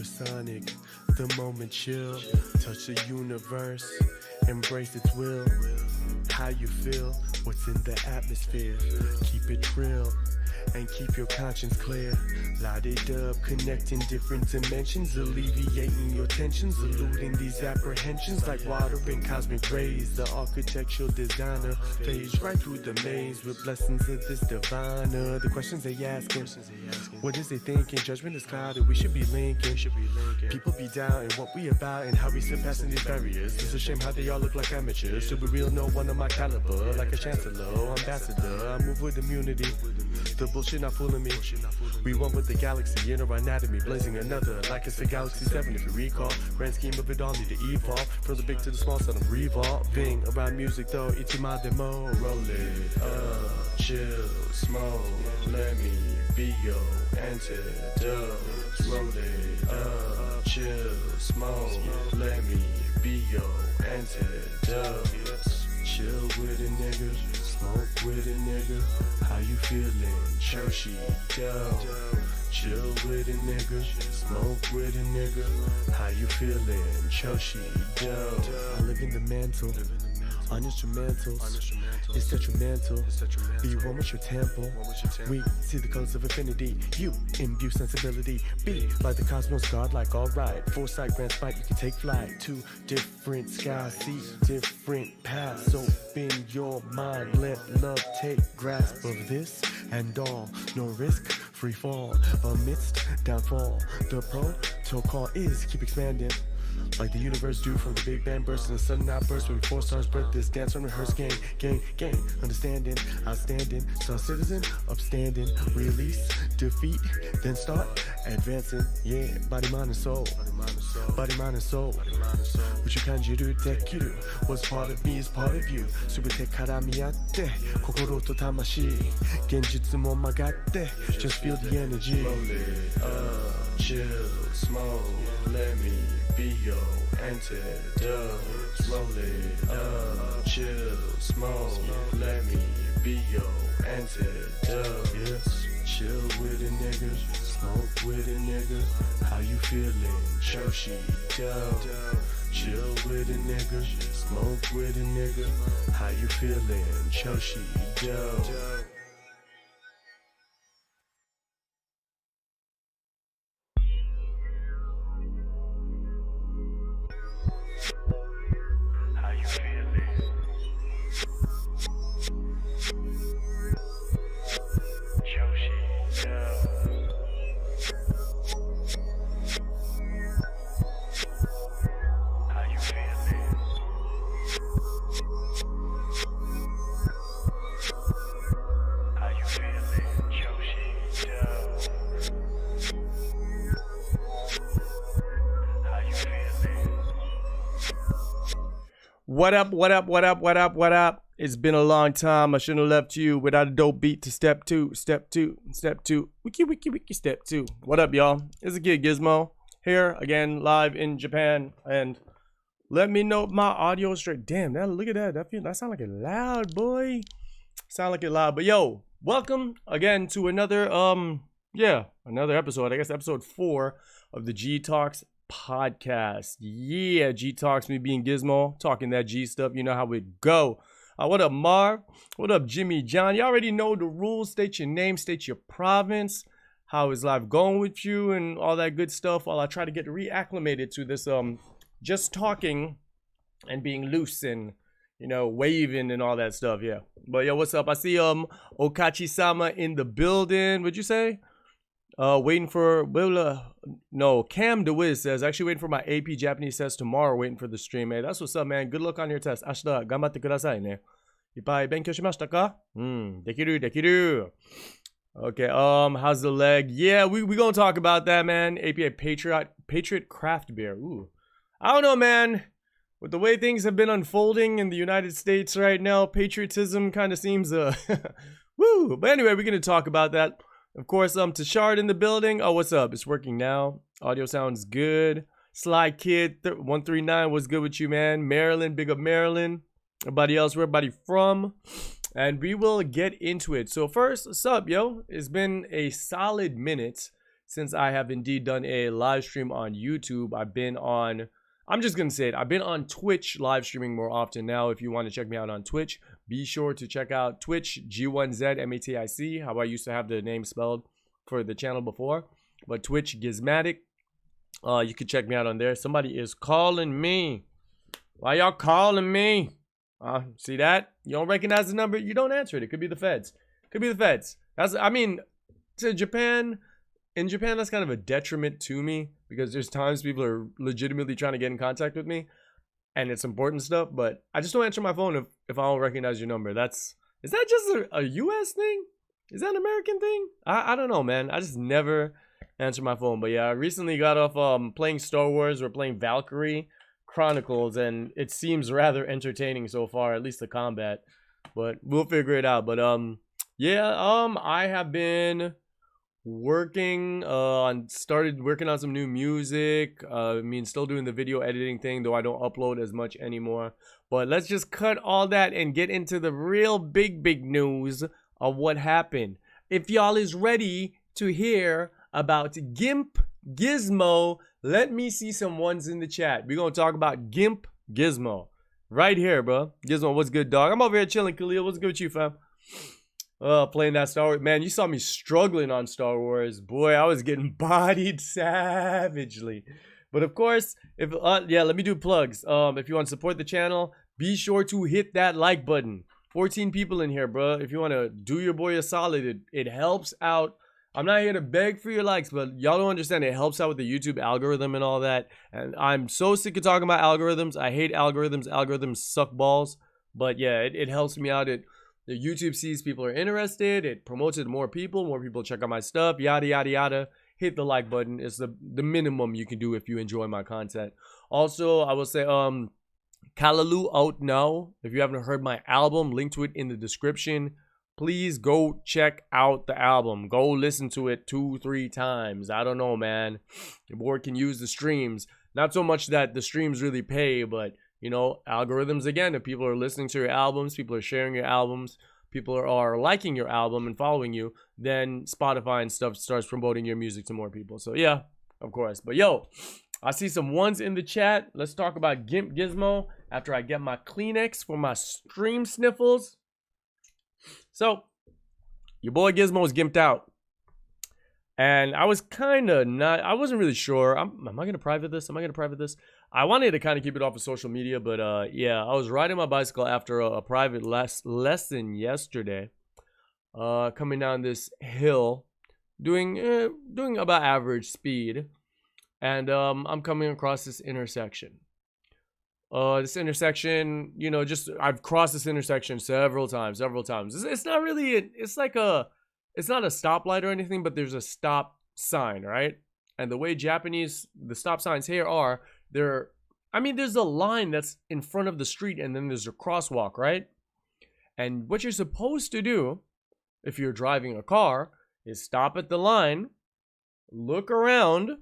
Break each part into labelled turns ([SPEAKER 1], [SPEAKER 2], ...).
[SPEAKER 1] supersonic, the moment chill, touch the universe, embrace its will. How you feel, what's in the atmosphere, keep it real and keep your conscience clear. La-de-dub, connecting different dimensions, alleviating your tensions, eluding these apprehensions like water in cosmic rays. The architectural designer fades right through the maze with blessings of this diviner. The questions they asking, what is they thinking? Judgment is clouded, we should be linking. People be down in what we about and how we surpassing these barriers. It's a shame how they all look like amateurs. To be real, no one of my caliber, like a chancellor, ambassador. I move with immunity. The bullshit not fooling me. We one with the galaxy in our anatomy, blazing another like it's a Galaxy 7 if you recall. Grand scheme of it all need to evolve from the big to the small, so I'm revolving around music though. Ichima demo, roll it up, chill, smoke. Let me be your antidote. Roll it up, chill, smoke. Let me be your antidote. Chill with a nigga, smoke with a nigga. How you feeling? Churchy, dope. Chill with a nigga, smoke with a nigga. How you feeling? Churchy, dope. I live in the mantle, on instrumentals. It's detrimental. Be one with your temple. We see the colors of infinity. You imbue sensibility. Be like the cosmos, godlike, alright. Foresight, grand spite, you can take flight. Two different skies, see different paths. Open your mind, let love take grasp of this and all. No risk, free fall amidst downfall. The protocol is keep expanding. Like the universe do from the Big Bang burst and the sudden outburst when 4 stars birth this dance on rehearsed gang, understanding, outstanding, star citizen, upstanding, release, defeat, then start advancing, yeah, body, mind, and soul, body, mind, and soul, what you kanjiru, dekiru, what's part of me is part of you, subete karamiatte, kokoro to tamashi, genjutsu mo magatte, just feel the energy, roll it up, chill, smoke, let me be your antidote. Roll it up, chill, smoke. Let me be your antidote. Yes, chill with a nigga, smoke with a nigga. How you feeling? Churchy, dope. Chill with a nigga, smoke with a nigga. How you feeling? Churchy, dope.
[SPEAKER 2] What up, what up, what up, what up, what up? It's been a long time. I shouldn't have left you without a dope beat to step two, wiki, step two. What up, y'all? It's a kid Gizmo here again, live in Japan. And let me know if my audio is straight. Damn, look at that. That sound like it loud, boy. Sound like it loud. But yo, welcome again to another another episode. I guess episode 4 of the G Talks podcast. Yeah, G Talks, me being Gizmo, talking that G stuff. You know how it go. What up, Marv? What up, Jimmy John? You already know the rules. State your name, state your province. How is life going with you and all that good stuff while I try to get reacclimated to this just talking and being loose and, you know, waving and all that stuff. Yeah. But yo, what's up? I see Okachi-sama in the building. What'd you say? Waiting for Cam DeWiz says actually waiting for my AP Japanese test tomorrow, waiting for the stream. Hey, that's what's up, man. Good luck on your test. 明日頑張ってくださいね。いっぱい勉強しましたか？できる。Okay, how's the leg? Yeah, we gonna talk about that, man. APA Patriot Craft Beer. Ooh. I don't know, man. With the way things have been unfolding in the United States right now, patriotism kind of seems woo. But anyway, we're gonna talk about that. Of course, Tashard in the building. Oh, what's up? It's working now. Audio sounds good. Sly Kid 139, what's good with you, man? Maryland, big up Maryland. Everybody else, where everybody from? And we will get into it. So first, what's up, yo? It's been a solid minute since I have indeed done a live stream on YouTube. I'm just going to say it. I've been on Twitch live streaming more often now. If you want to check me out on Twitch, be sure to check out Twitch, G1ZMATIC, how I used to have the name spelled for the channel before. But Twitch, Gizmatic. You can check me out on there. Somebody is calling me. Why y'all calling me? See that? You don't recognize the number? You don't answer it. It could be the feds. Could be the feds. I mean, to Japan, in Japan, that's kind of a detriment to me because there's times people are legitimately trying to get in contact with me and it's important stuff, but I just don't answer my phone if I don't recognize your number. Is that just a US thing? Is that an American thing? I don't know, man. I just never answer my phone. But yeah, I recently got off playing Star Wars or playing Valkyrie Chronicles, and it seems rather entertaining so far, at least the combat. But we'll figure it out. But yeah, I have been started working on some new music. I mean, still doing the video editing thing, though I don't upload as much anymore. But let's just cut all that and get into the real big news of what happened. If y'all is ready to hear about Gizmo, let me see some ones in the chat. We're gonna talk about Gizmo right here, bro. Gizmo, what's good, dog? I'm over here chilling. Khalil, what's good with you, fam? Playing that Star Wars. Man, you saw me struggling on Star Wars. Boy, I was getting bodied savagely. But of course, yeah, let me do plugs. If you want to support the channel, be sure to hit that like button. 14 people in here, bro. If you want to do your boy a solid, it helps out. I'm not here to beg for your likes, but y'all don't understand. It helps out with the YouTube algorithm and all that. And I'm so sick of talking about algorithms. I hate algorithms. Algorithms suck balls. But yeah, it helps me out. The YouTube sees people are interested. It promotes it to more people check out my stuff, yada, yada, yada. Hit the like button. It's the minimum you can do if you enjoy my content. Also, I will say, Callaloo out now. If you haven't heard my album, link to it in the description. Please go check out the album. Go listen to it 2-3 times. I don't know, man. Your boy can use the streams. Not so much that the streams really pay, but you know, algorithms again. If people are listening to your albums, people are sharing your albums, people are liking your album and following you, then Spotify and stuff starts promoting your music to more people. So yeah, of course. But yo, I see some ones in the chat. Let's talk about Gizmo after I get my Kleenex for my stream sniffles. So, your boy Gizmo was gimped out. And I was kind of I wasn't really sure. Am I going to private this? I wanted to kind of keep it off of social media, but yeah, I was riding my bicycle after a private lesson yesterday. Coming down this hill, doing about average speed. And I'm coming across this intersection. You know, I've crossed this intersection several times. It's not really, it's not a stoplight or anything, but there's a stop sign, right? And the way the stop signs here are, there's a line that's in front of the street and then there's a crosswalk, right? And what you're supposed to do, if you're driving a car, is stop at the line, look around,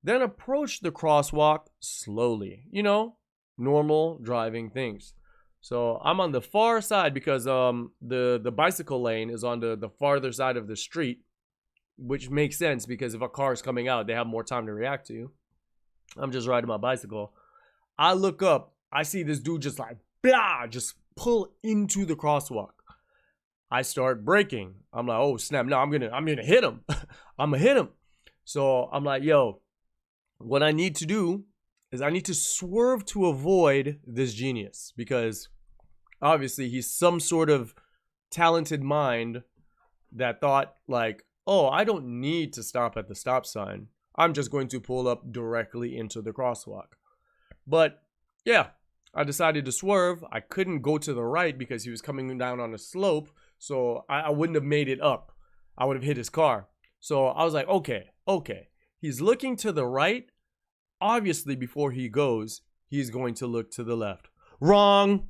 [SPEAKER 2] then approach the crosswalk slowly, you know? Normal driving things. So I'm on the far side because the bicycle lane is on the farther side of the street, which makes sense because if a car is coming out, they have more time to react to you. I'm just riding my bicycle. I look up, I see this dude just like blah, just pull into the crosswalk. I start braking. I'm like, oh snap, no, I'm gonna hit him. I'm gonna hit him. So I'm like, yo, what I need to do is I need to swerve to avoid this genius because obviously he's some sort of talented mind that thought like, oh, I don't need to stop at the stop sign. I'm just going to pull up directly into the crosswalk. But yeah, I decided to swerve. I couldn't go to the right because he was coming down on a slope. So I wouldn't have made it up. I would have hit his car. So I was like, okay. He's looking to the right. Obviously, before he goes, he's going to look to the left. Wrong.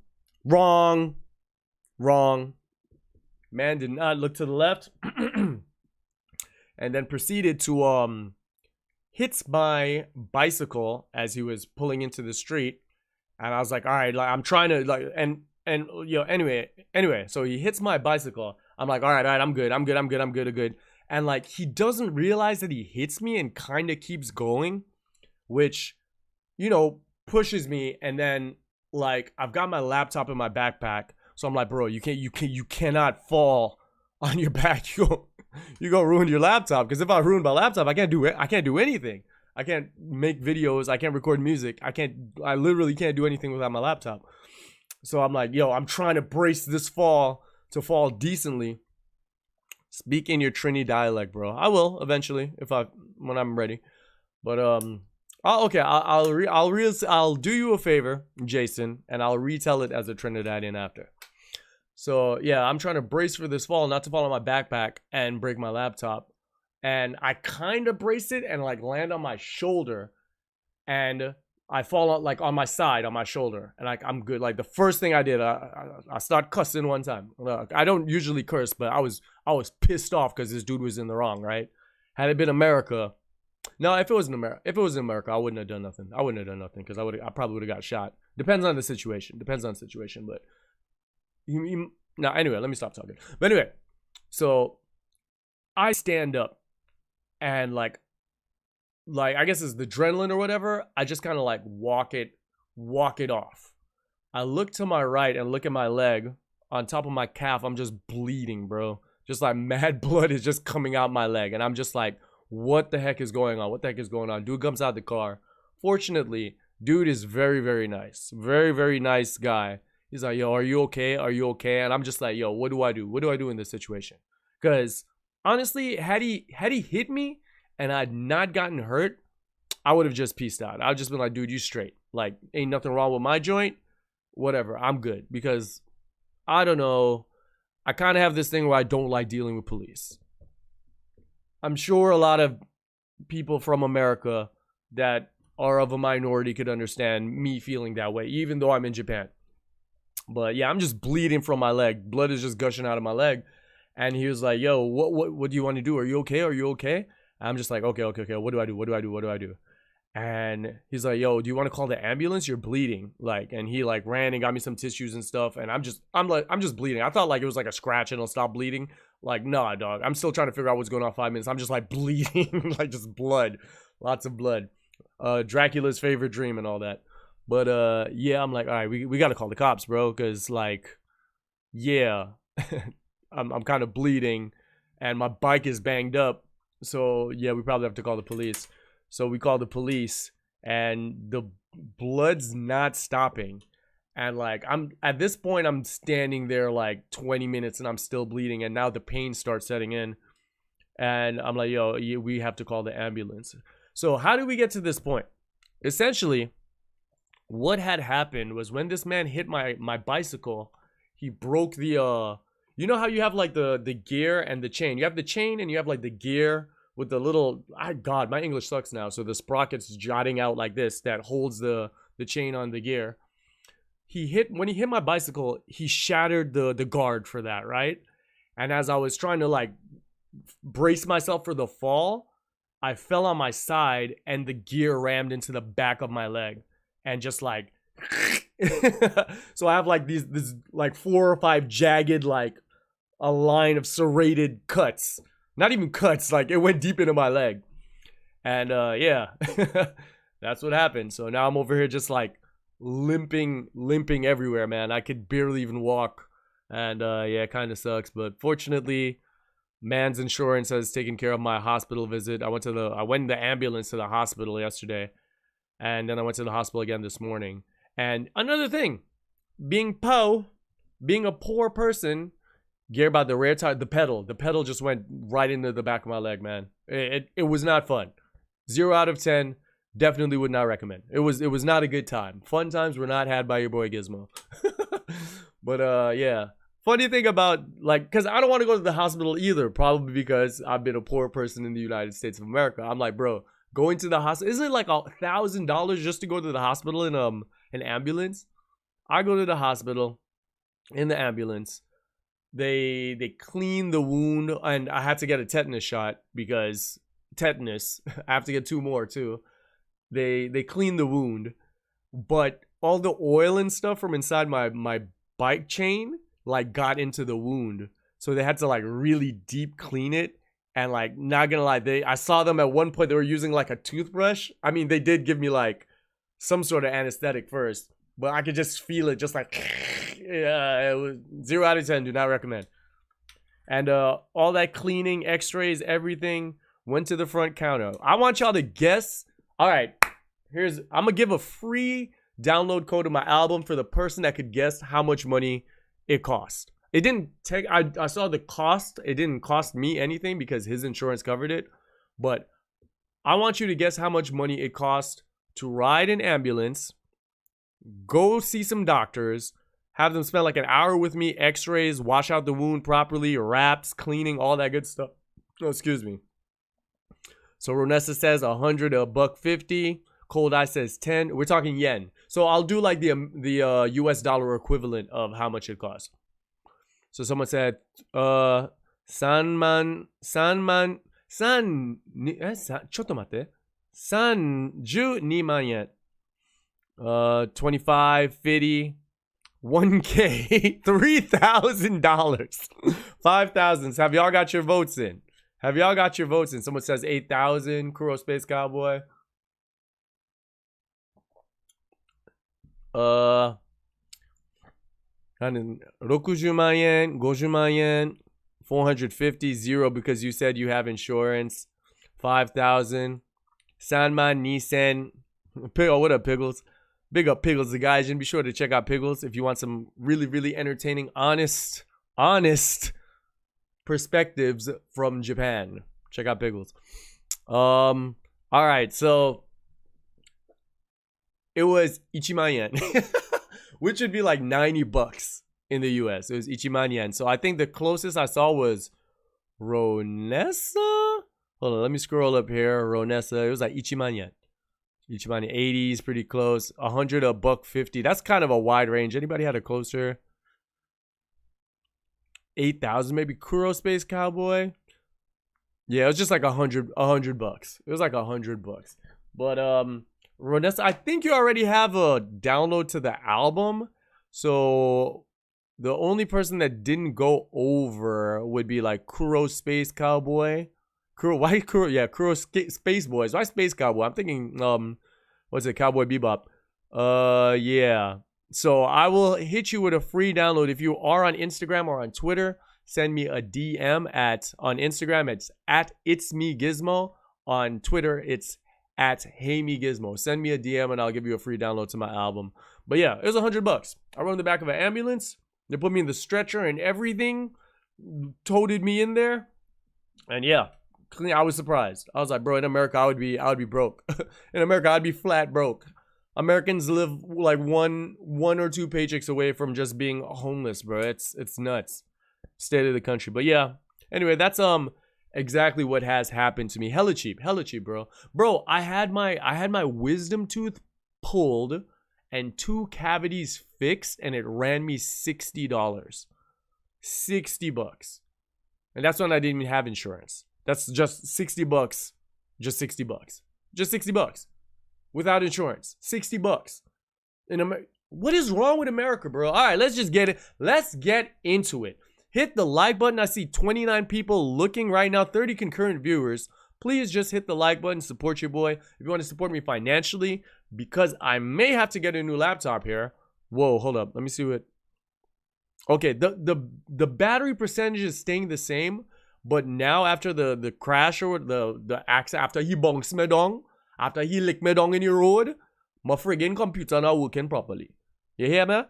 [SPEAKER 2] Man did not look to the left. And then proceeded to hit my bicycle as he was pulling into the street. And I was like, all right, like I'm trying to like and you know, anyway, so he hits my bicycle. I'm like, all right, I'm good. And like he doesn't realize that he hits me and kind of keeps going, which, you know, pushes me. And then like I've got my laptop in my backpack, so I'm like, bro, you cannot fall on your back. You go ruin your laptop, because if I ruin my laptop, I can't do anything. I can't make videos, I can't record music, I literally can't do anything without my laptop. So I'm like, yo, I'm trying to brace this fall to fall decently. Speak in your Trini dialect, bro. I will eventually when I'm ready. But I'll do you a favor, Jason, and I'll retell it as a Trinidadian after. So yeah, I'm trying to brace for this fall, not to fall on my backpack and break my laptop. And I kind of brace it and like land on my shoulder, and I fall on, like on my side, on my shoulder, and like I'm good. Like the first thing I did, I start cussing one time. I don't usually curse, but I was pissed off because this dude was in the wrong, right? Had it been America, no, if it was in America, I wouldn't have done nothing. I wouldn't have done nothing because I probably would have got shot. Depends on the situation. But now anyway, let me stop talking. But anyway, so I stand up and like I guess it's the adrenaline or whatever. I just kind of like walk it off. I look to my right and look at my leg. On top of my calf, I'm just bleeding, bro. Just like mad blood is just coming out my leg, and I'm just like, what the heck is going on? Dude comes out the car. Fortunately, dude is very, very nice. Very, very nice guy. He's like, yo, are you okay? And I'm just like, yo, what do I do in this situation? Because honestly, had he hit me and I'd not gotten hurt, I would have just pieced out. I'd just been like, dude, you straight. Like, ain't nothing wrong with my joint. Whatever, I'm good. Because, I don't know, I kind of have this thing where I don't like dealing with police. I'm sure a lot of people from America that are of a minority could understand me feeling that way, even though I'm in Japan. But yeah, I'm just bleeding from my leg. Blood is just gushing out of my leg. And he was like, yo, what do you want to do? Are you okay? I'm just like, okay. What do I do? And he's like, yo, do you want to call the ambulance? You're bleeding. Like, and he like ran and got me some tissues and stuff. And I'm just bleeding. I thought like it was like a scratch and it'll stop bleeding. Like, nah, dog. I'm still trying to figure out what's going on 5 minutes. I'm just like bleeding, like just blood, lots of blood. Dracula's favorite dream and all that. But yeah, I'm like, all right, we got to call the cops, bro. Cause like, yeah, I'm kind of bleeding and my bike is banged up. So yeah, we probably have to call the police. So we call the police and the blood's not stopping. And like, at this point, I'm standing there like 20 minutes and I'm still bleeding. And now the pain starts setting in. And I'm like, yo, we have to call the ambulance. So how did we get to this point? Essentially, what had happened was when this man hit my bicycle, he broke the, you know how you have like the gear and the chain? You have the chain and you have like the gear with the little, God, my English sucks now. So the sprocket's jutting out like this that holds the chain on the gear. When he hit my bicycle, he shattered the guard for that, right? And as I was trying to like brace myself for the fall, I fell on my side and the gear rammed into the back of my leg and just like, so I have like this like 4 or 5 jagged, like a line of serrated cuts. Not even cuts, like it went deep into my leg. And yeah, that's what happened. So now I'm over here just like limping everywhere, man. I could barely even walk. And yeah, it kind of sucks. But fortunately, man's insurance has taken care of my hospital visit. I went in the ambulance to the hospital yesterday. And then I went to the hospital again this morning. And another thing, being a poor person, gear about the rear tire, the pedal just went right into the back of my leg, man. It was not fun. 0 out of 10, definitely would not recommend. It was not a good time. Fun times were not had by your boy Gizmo. But yeah, funny thing about like, because I don't want to go to the hospital either, probably because I've been a poor person in the United States of America. I'm like, bro, going to the hospital, isn't it like $1,000 just to go to the hospital in an ambulance? I go to the hospital in the ambulance. They clean the wound, and I had to get a tetanus shot because tetanus. I have to get 2 more too. They clean the wound, but all the oil and stuff from inside my bike chain like got into the wound, so they had to like really deep clean it And like, not gonna lie, I saw them at one point, they were using like a toothbrush. I mean, they did give me like some sort of anesthetic first, but I could just feel it, just like, yeah, it was 0 out of 10, do not recommend. And all that cleaning, x-rays, everything went to the front counter. I want y'all to guess. All right, I'm gonna give a free download code to my album for the person that could guess how much money it cost. It didn't take, I saw the cost. It didn't cost me anything because his insurance covered it. But I want you to guess how much money it cost to ride an ambulance, go see some doctors, have them spend like an hour with me, x-rays, wash out the wound properly, wraps, cleaning, all that good stuff. Oh, excuse me. So Ronessa says 100 to $1.50. Cold Eye says 10. We're talking yen. So I'll do like the US dollar equivalent of how much it costs. So someone said, ちょっと待って。32万円。25, 50, 1K, $3,000. 5,000. Have y'all got your votes in? Have y'all got your votes in? Someone says 8,000. Kuro Space Cowboy. 60万円, 50万円, 450, 0 because you said you have insurance, 5,000, 3万2000. Oh, what up, Piggles? Big up Piggles, the guys. And be sure to check out Piggles if you want some really, really entertaining, honest perspectives from Japan. Check out Piggles. All right, so it was 1万円. Which would be like $90 in the US. It was 1万円. So I think the closest I saw was Ronessa. Hold on, let me scroll up here. Ronessa. It was like 1万円. 1万円. 80 is pretty close. 100 to $1.50. That's kind of a wide range. Anybody had a closer? 8,000 maybe. Kuro Space Cowboy. Yeah, it was just like $100. It was like $100. But Ronessa, I think you already have a download to the album. So the only person that didn't go over would be like Kuro Space Cowboy. Why Kuro? Yeah, Kuro Space Boys. Why Space Cowboy? I'm thinking, what's it? Cowboy Bebop. Yeah. So I will hit you with a free download. If you are on Instagram or on Twitter, send me a DM on Instagram. It's at It's Me Gizmo. On Twitter, it's at Hey Me Gizmo. Send me a DM and I'll give you a free download to my album. But yeah, it was $100. I rode in the back of an ambulance. They put me in the stretcher and everything. Toted me in there. And yeah, I was surprised. I was like, bro, in America, I would be broke. In America, I'd be flat broke. Americans live like one or two paychecks away from just being homeless, bro. It's nuts. State of the country. But yeah, anyway, that's exactly what has happened to me. Hella cheap, bro. I had my wisdom tooth pulled and 2 cavities fixed, and it ran me $60. $60. And that's when I didn't even have insurance. That's just $60. Just $60 without insurance. $60 in What is wrong with America, bro? All right, let's just get it. Let's get into it. Hit the like button. I see 29 people looking right now, 30 concurrent viewers. Please just hit the like button, support your boy. If you want to support me financially, because I may have to get a new laptop here. Whoa, hold up. Let me see what. Okay, the battery percentage is staying the same, but now after the crash or the accident, after he bonks me down, after he lick me down in the road, my friggin' computer now working properly. You hear me?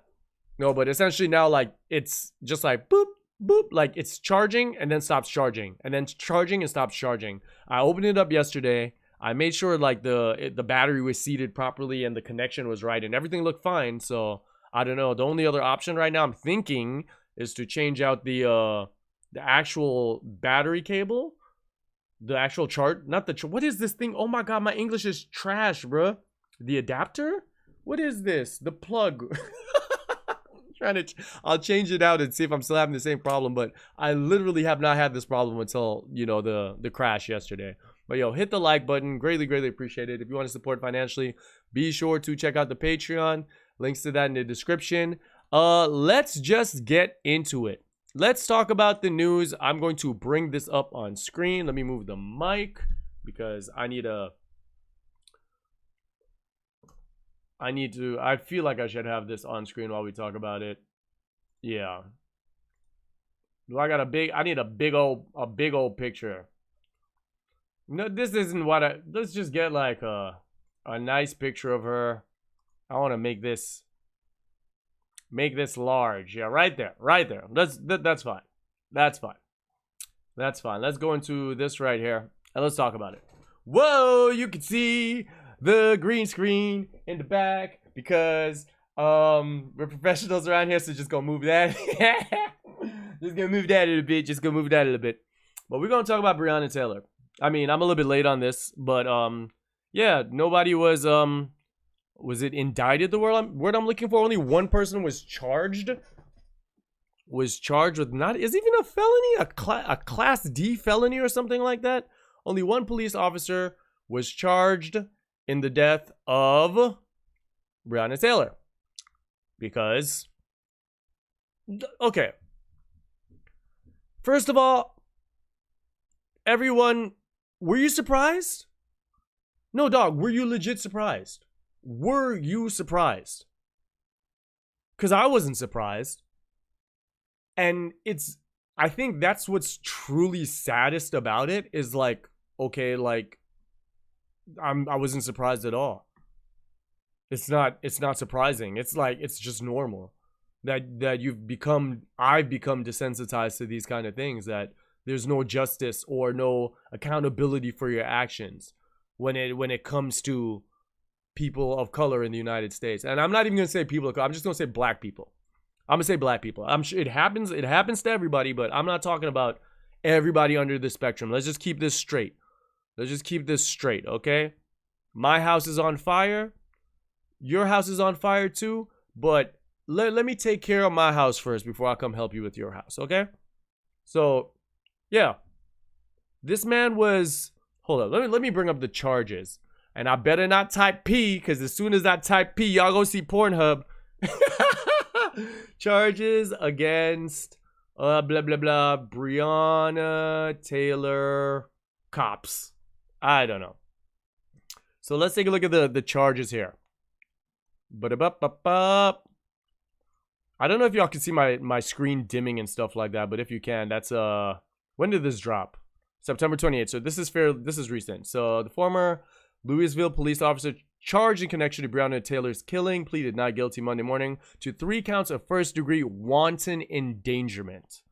[SPEAKER 2] No, but essentially now, like, it's just like boop, boop, like it's charging and then stops charging and then charging and stops charging. I opened it up yesterday. I made sure like the battery was seated properly and the connection was right and everything looked fine. So I don't know. The only other option right now I'm thinking is to change out the actual battery cable, the actual chart, not the what is this thing? Oh my god, my English is trash, bro. The adapter? What is this? The plug. I'll change it out and see if I'm still having the same problem, but I literally have not had this problem until, you know, the crash yesterday. But yo, hit the like button. Greatly appreciate it. If you want to support financially, be sure to check out the Patreon. Links to that in the description. Let's just get into it. let's talk about the news. I'm going to bring this up on screen. Let me move the mic because I feel like I should have this on screen while we talk about it. Yeah. I need a big old picture. No, this isn't what let's just get like a nice picture of her. I want to make this large. Yeah, right there. That's fine. That's fine. Let's go into this right here and let's talk about it. Whoa, you can see the green screen in the back because we're professionals around here, so just gonna move that. Just gonna move that a little bit. But we're gonna talk about Breonna Taylor. I mean, I'm a little bit late on this, but yeah, nobody was it indicted? The word I'm looking for. Only one person was charged. Was charged with not is even a felony, a class D felony or something like that. Only one police officer was charged in the death of Breonna Taylor. Because, okay. First of all, everyone, were you surprised? No, dog, were you legit surprised? Were you surprised? Because I wasn't surprised. And I think that's what's truly saddest about it is like, okay, like, I wasn't surprised at all. It's not surprising. It's like, it's just normal that I've become desensitized to these kind of things, that there's no justice or no accountability for your actions when it comes to people of color in the United States. And I'm not even gonna say people of color, I'm just gonna say black people. I'm gonna say black people. I'm sure it happens to everybody, but I'm not talking about everybody under the spectrum. Let's just keep this straight. Okay? My house is on fire. Your house is on fire too, but let me take care of my house first before I come help you with your house, okay? So, yeah. This man was, hold on, let me bring up the charges. And I better not type P, because as soon as I type P, y'all go see Pornhub. Charges against blah blah blah Breonna Taylor cops. I don't know. So let's take a look at the charges here. I don't know if y'all can see my screen dimming and stuff like that, but if you can, that's when did this drop? September 28th. So this is recent. So the former Louisville police officer charged in connection to Breonna Taylor's killing pleaded not guilty Monday morning to 3 counts of first-degree wanton endangerment.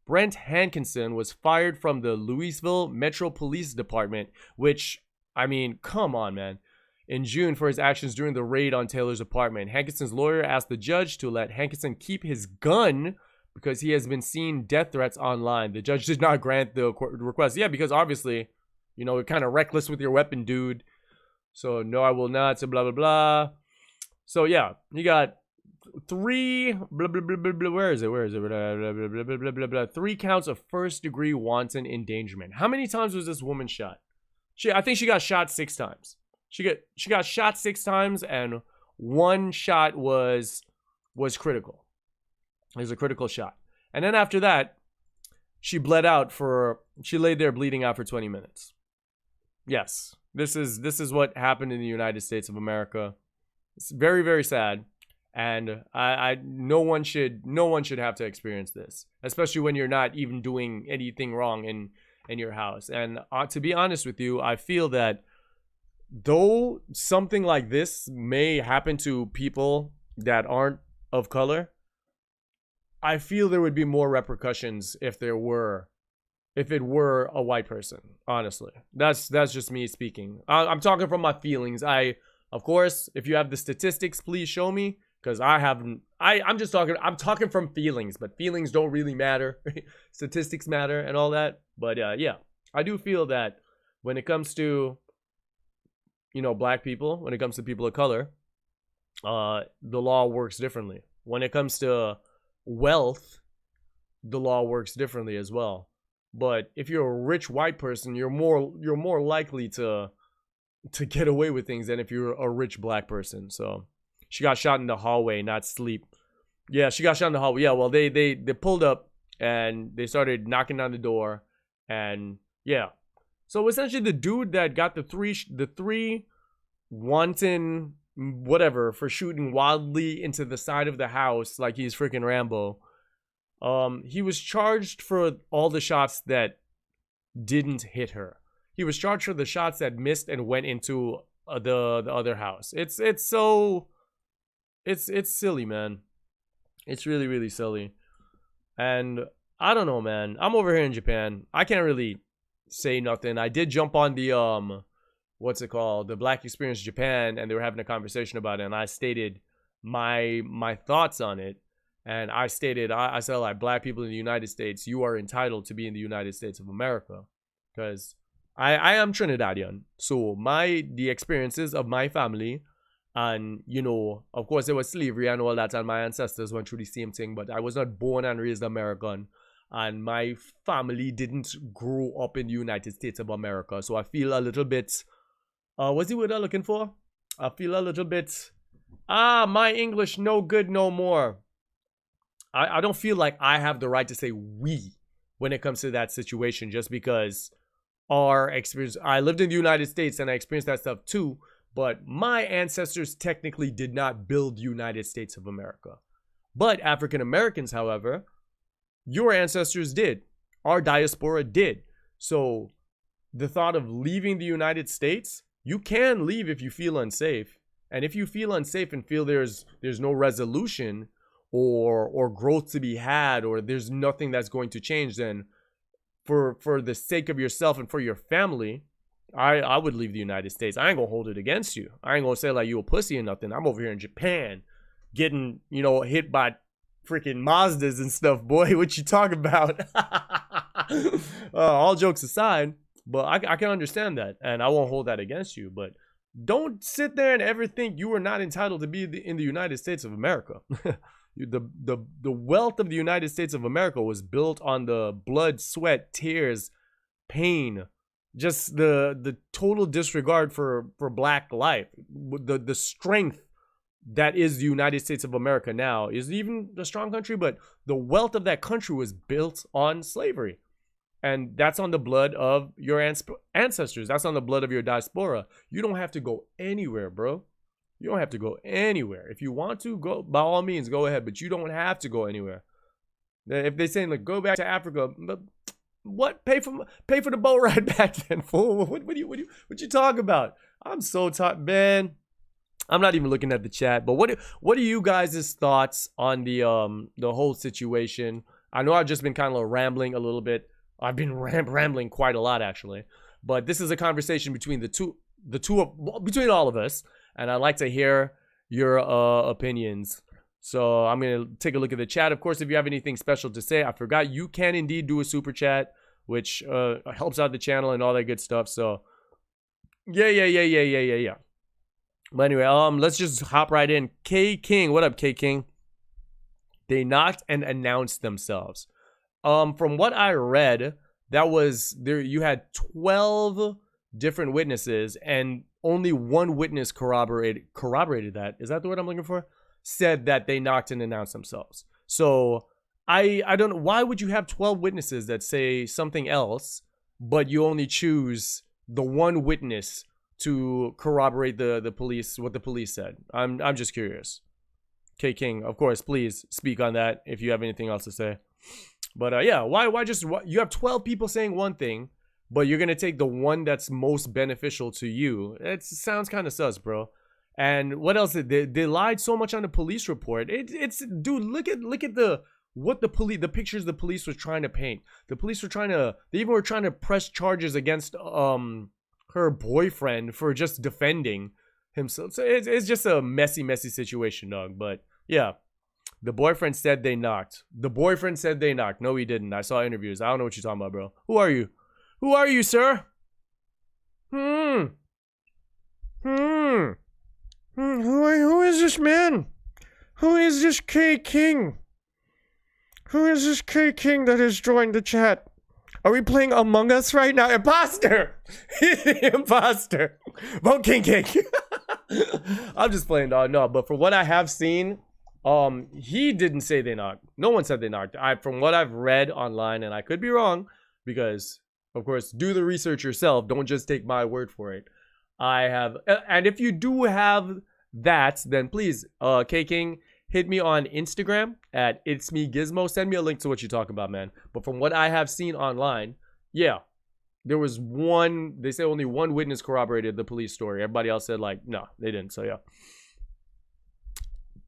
[SPEAKER 2] Brent Hankinson was fired from the Louisville Metro Police Department, which, I mean, come on, man, in June for his actions during the raid on Taylor's apartment. Hankinson's lawyer asked the judge to let Hankinson keep his gun because he has been seeing death threats online. The judge did not grant the request. Yeah, because obviously, you know, you're kind of reckless with your weapon, dude. So, no, I will not, so blah, blah, blah. So, yeah, you got 3, blah, blah, blah, blah, blah, where is it? Blah, blah, blah, blah, blah, blah, blah, 3 counts of first-degree wanton endangerment. How many times was this woman shot? I think she got shot 6 times. She got shot 6 times, and 1 shot was critical. It was a critical shot. And then after that, she laid there bleeding out for 20 minutes. Yes. This is what happened in the United States of America. It's very, very sad, and no one should have to experience this, especially when you're not even doing anything wrong in your house. And to be honest with you, I feel that though something like this may happen to people that aren't of color, I feel there would be more repercussions if it were a white person. Honestly, that's just me speaking. I'm talking from my feelings. Of course, if you have the statistics, please show me, because I'm talking from feelings, but feelings don't really matter. Statistics matter and all that. But yeah, I do feel that when it comes to, you know, black people, when it comes to people of color, the law works differently. When it comes to wealth, the law works differently as well. But if you're a rich white person, you're more likely to get away with things than if you're a rich black person. So she got shot in the hallway, not sleep. Yeah, she got shot in the hallway. Yeah, well, they pulled up and they started knocking on the door, and yeah. So essentially, the dude that got the three wanton whatever for shooting wildly into the side of the house like he's freaking Rambo, he was charged for all the shots that didn't hit her. He was charged for the shots that missed and went into the other house. It's silly, man. It's really silly. And I don't know, man. I'm over here in Japan. I can't really say nothing. I did jump on the what's it called, the Black Experience Japan, and they were having a conversation about it, and I stated my thoughts on it. And I stated, I said, like, black people in the United States, you are entitled to be in the United States of America, because I am Trinidadian. So the experiences of my family, and you know, of course there was slavery and all that, and my ancestors went through the same thing, but I was not born and raised American, and my family didn't grow up in the United States of America. So I feel a little bit, what's the word I'm looking for? I feel a little bit, my English no good no more. I don't feel like I have the right to say we when it comes to that situation, just because our experience, I lived in the United States and I experienced that stuff too, but my ancestors technically did not build the United States of America. But African Americans, however, your ancestors did. Our diaspora did. So the thought of leaving the United States, you can leave if you feel unsafe. And if you feel unsafe and feel there's no resolution or growth to be had, or there's nothing that's going to change, then for the sake of yourself and for your family, I would leave the United States. I ain't gonna hold it against you. I ain't gonna say like you a pussy or nothing. I'm over here in Japan getting, you know, hit by freaking Mazdas and stuff, boy. What you talking about? All jokes aside, but I can understand that, and I won't hold that against you. But don't sit there and ever think you are not entitled to be in the United States of America. The wealth of the United States of America was built on the blood, sweat, tears, pain, just the total disregard for black life. The strength that is the United States of America now is even a strong country, but the wealth of that country was built on slavery. And that's on the blood of your ancestors. That's on the blood of your diaspora. You don't have to go anywhere, bro. You don't have to go anywhere. If you want to go, by all means, go ahead. But you don't have to go anywhere. If they're saying like go back to Africa, what? Pay for the boat ride back then, fool. What you talking about? I'm so tired, man. I'm not even looking at the chat. But what are you guys' thoughts on the whole situation? I know I've just been kind of rambling a little bit. I've been rambling quite a lot actually. But this is a conversation between between all of us. And I'd like to hear your opinions. So I'm going to take a look at the chat. Of course, if you have anything special to say, I forgot you can indeed do a super chat, which helps out the channel and all that good stuff. So yeah. But anyway, let's just hop right in. K King, what up, K King? They knocked and announced themselves. From what I read, that was there. You had 12 different witnesses, and only one witness corroborated that. Is that the word I'm looking for? Said that they knocked and announced themselves. So I don't know, why would you have 12 witnesses that say something else, but you only choose the one witness to corroborate the police, what the police said? I'm just curious. K King, of course, please speak on that if you have anything else to say. But yeah, why just you have 12 people saying one thing, but you're gonna take the one that's most beneficial to you? It sounds kind of sus, bro. And what else? They lied so much on the police report. It's dude, look at the pictures the police was trying to paint. The police were they even were trying to press charges against her boyfriend for just defending himself. So it's just a messy situation, dog. But yeah, the boyfriend said they knocked. No, he didn't. I saw interviews. I don't know what you're talking about, bro. Who are you? Who are you, sir? Who is this man? Who is this K King? Who is this K King that has joined the chat? Are we playing Among Us right now? Imposter! Imposter! Vote King. I'm just playing, dog. No, but for what I have seen, He didn't say they knocked. No one said they knocked. From what I've read online, and I could be wrong, because of course, do the research yourself. Don't just take my word for it. I have, and if you do have that, then please, K King, hit me on Instagram at It's Me Gizmo. Send me a link to what you talk about, man. But from what I have seen online, yeah, there was one. They say only one witness corroborated the police story. Everybody else said like, no, they didn't. So yeah,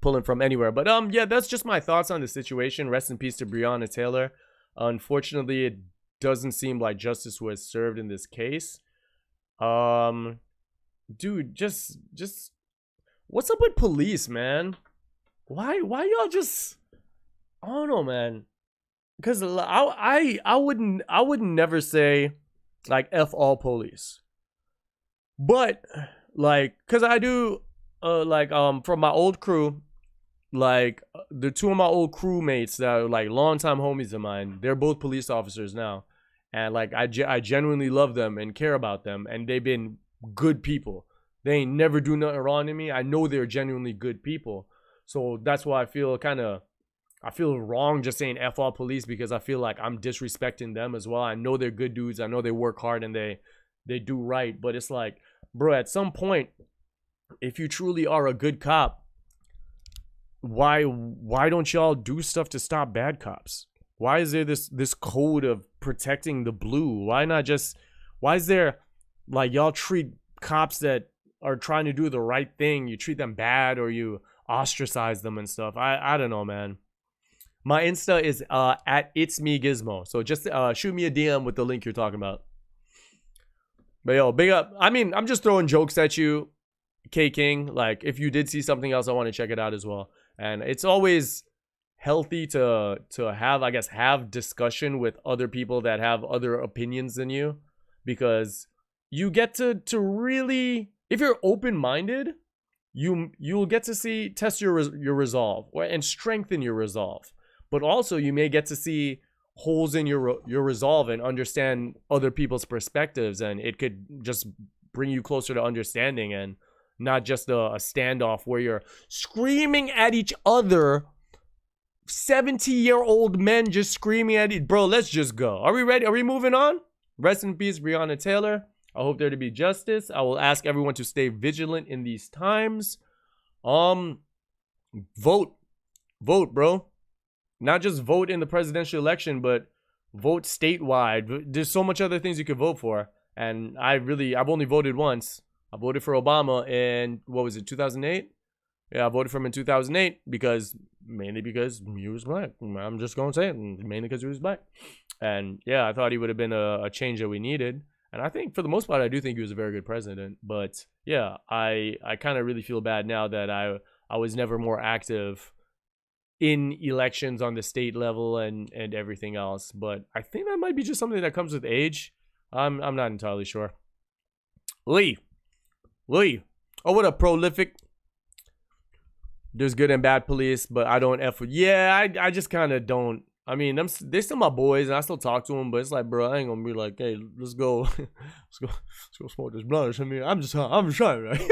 [SPEAKER 2] pulling from anywhere. But yeah, that's just my thoughts on the situation. Rest in peace to Breonna Taylor. Unfortunately, it doesn't seem like justice was served in this case. Dude, just what's up with police, man? Why y'all just, I don't know, man. Cause I wouldn't never say like F all police. But like, cause I do from my old crew, like the two of my old crewmates that are like longtime homies of mine, they're both police officers now. And like I genuinely love them and care about them, and they've been good people. They ain't never do nothing wrong to me. I know they're genuinely good people. So that's why I feel wrong just saying F all police, because I feel like I'm disrespecting them as well. I know they're good dudes. I know they work hard and they do right. But it's like, bro, at some point, if you truly are a good cop, why don't y'all do stuff to stop bad cops? Why is there this code of protecting the blue? Why is there, like, y'all treat cops that are trying to do the right thing, you treat them bad, or you ostracize them and stuff? I don't know, man. My Insta is at It's Me Gizmo. So just shoot me a DM with the link you're talking about. But yo, big up. I mean, I'm just throwing jokes at you, K King. Like, if you did see something else, I want to check it out as well. And it's always healthy to have, I guess, have discussion with other people that have other opinions than you, because you get to really, if you're open-minded, you'll get to test your resolve and strengthen your resolve. But also you may get to see holes in your resolve and understand other people's perspectives, and it could just bring you closer to understanding, and not just a standoff where you're screaming at each other. 70-year-old men just screaming at each. Bro, let's just go. Are we ready? Are we moving on? Rest in peace, Breonna Taylor. I hope there to be justice. I will ask everyone to stay vigilant in these times. Vote, bro. Not just vote in the presidential election, but vote statewide. There's so much other things you could vote for, and I've only voted once. I voted for Obama in, what was it, 2008? Yeah, I voted for him in 2008 mainly because he was black. I'm just gonna say it, mainly because he was black. And yeah, I thought he would have been a change that we needed. And I think for the most part, I do think he was a very good president. But yeah, I kind of really feel bad now that I was never more active in elections on the state level and everything else. But I think that might be just something that comes with age. I'm not entirely sure. Lee. Oh, what a prolific. There's good and bad police, but I don't F with. Yeah, I just kind of don't. I mean, they're still my boys, and I still talk to them. But it's like, bro, I ain't gonna be like, hey, let's go smoke this blunt. I mean, I'm just trying, right?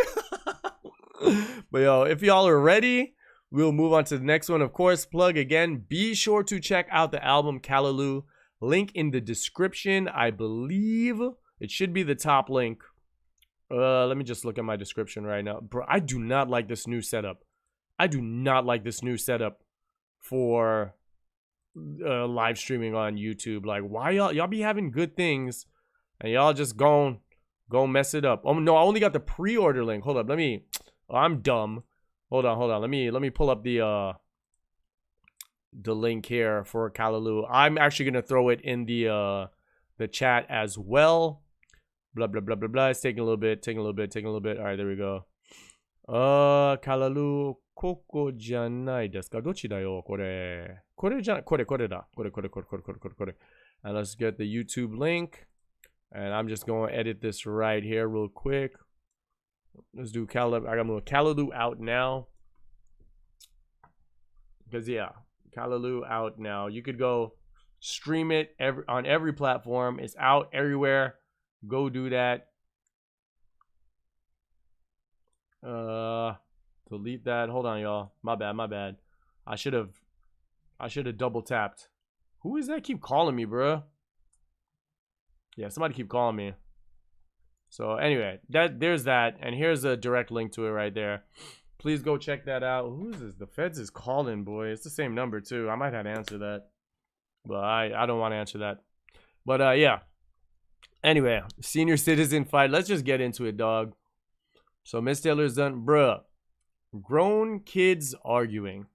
[SPEAKER 2] But yo, if y'all are ready, we'll move on to the next one. Of course, plug again. Be sure to check out the album Callaloo. Link in the description. I believe it should be the top link. Let me just look at my description right now, bro. I do not like this new setup. For live streaming on YouTube. Like, why y'all be having good things and y'all just go mess it up? Oh no, I only got the pre-order link. Hold up, I'm dumb. Hold on. Let me pull up the link here for Callaloo. I'm actually gonna throw it in the chat as well. Blah blah blah blah blah. It's taking a little bit. All right, there we go. Callaloo ここじゃないですか。どっちだよ、これ。これだ。これ。And let's get the YouTube link. And I'm just going to edit this right here real quick. Let's do Callaloo. I got to move Callaloo out now. Because, yeah, Callaloo out now. You could go stream it on every platform. It's out everywhere. Go do that. Delete that. Hold on, y'all. My bad. I should have double tapped. Who is that keep calling me, bro? Yeah, somebody keep calling me. So anyway, there's that, and here's a direct link to it right there. Please go check that out. Who is this? The feds is calling, boy. It's the same number too. I might have to answer that, but I don't want to answer that. But yeah. Anyway, senior citizen fight. Let's just get into it, dog. So Miss Taylor's done, bruh. Grown kids arguing.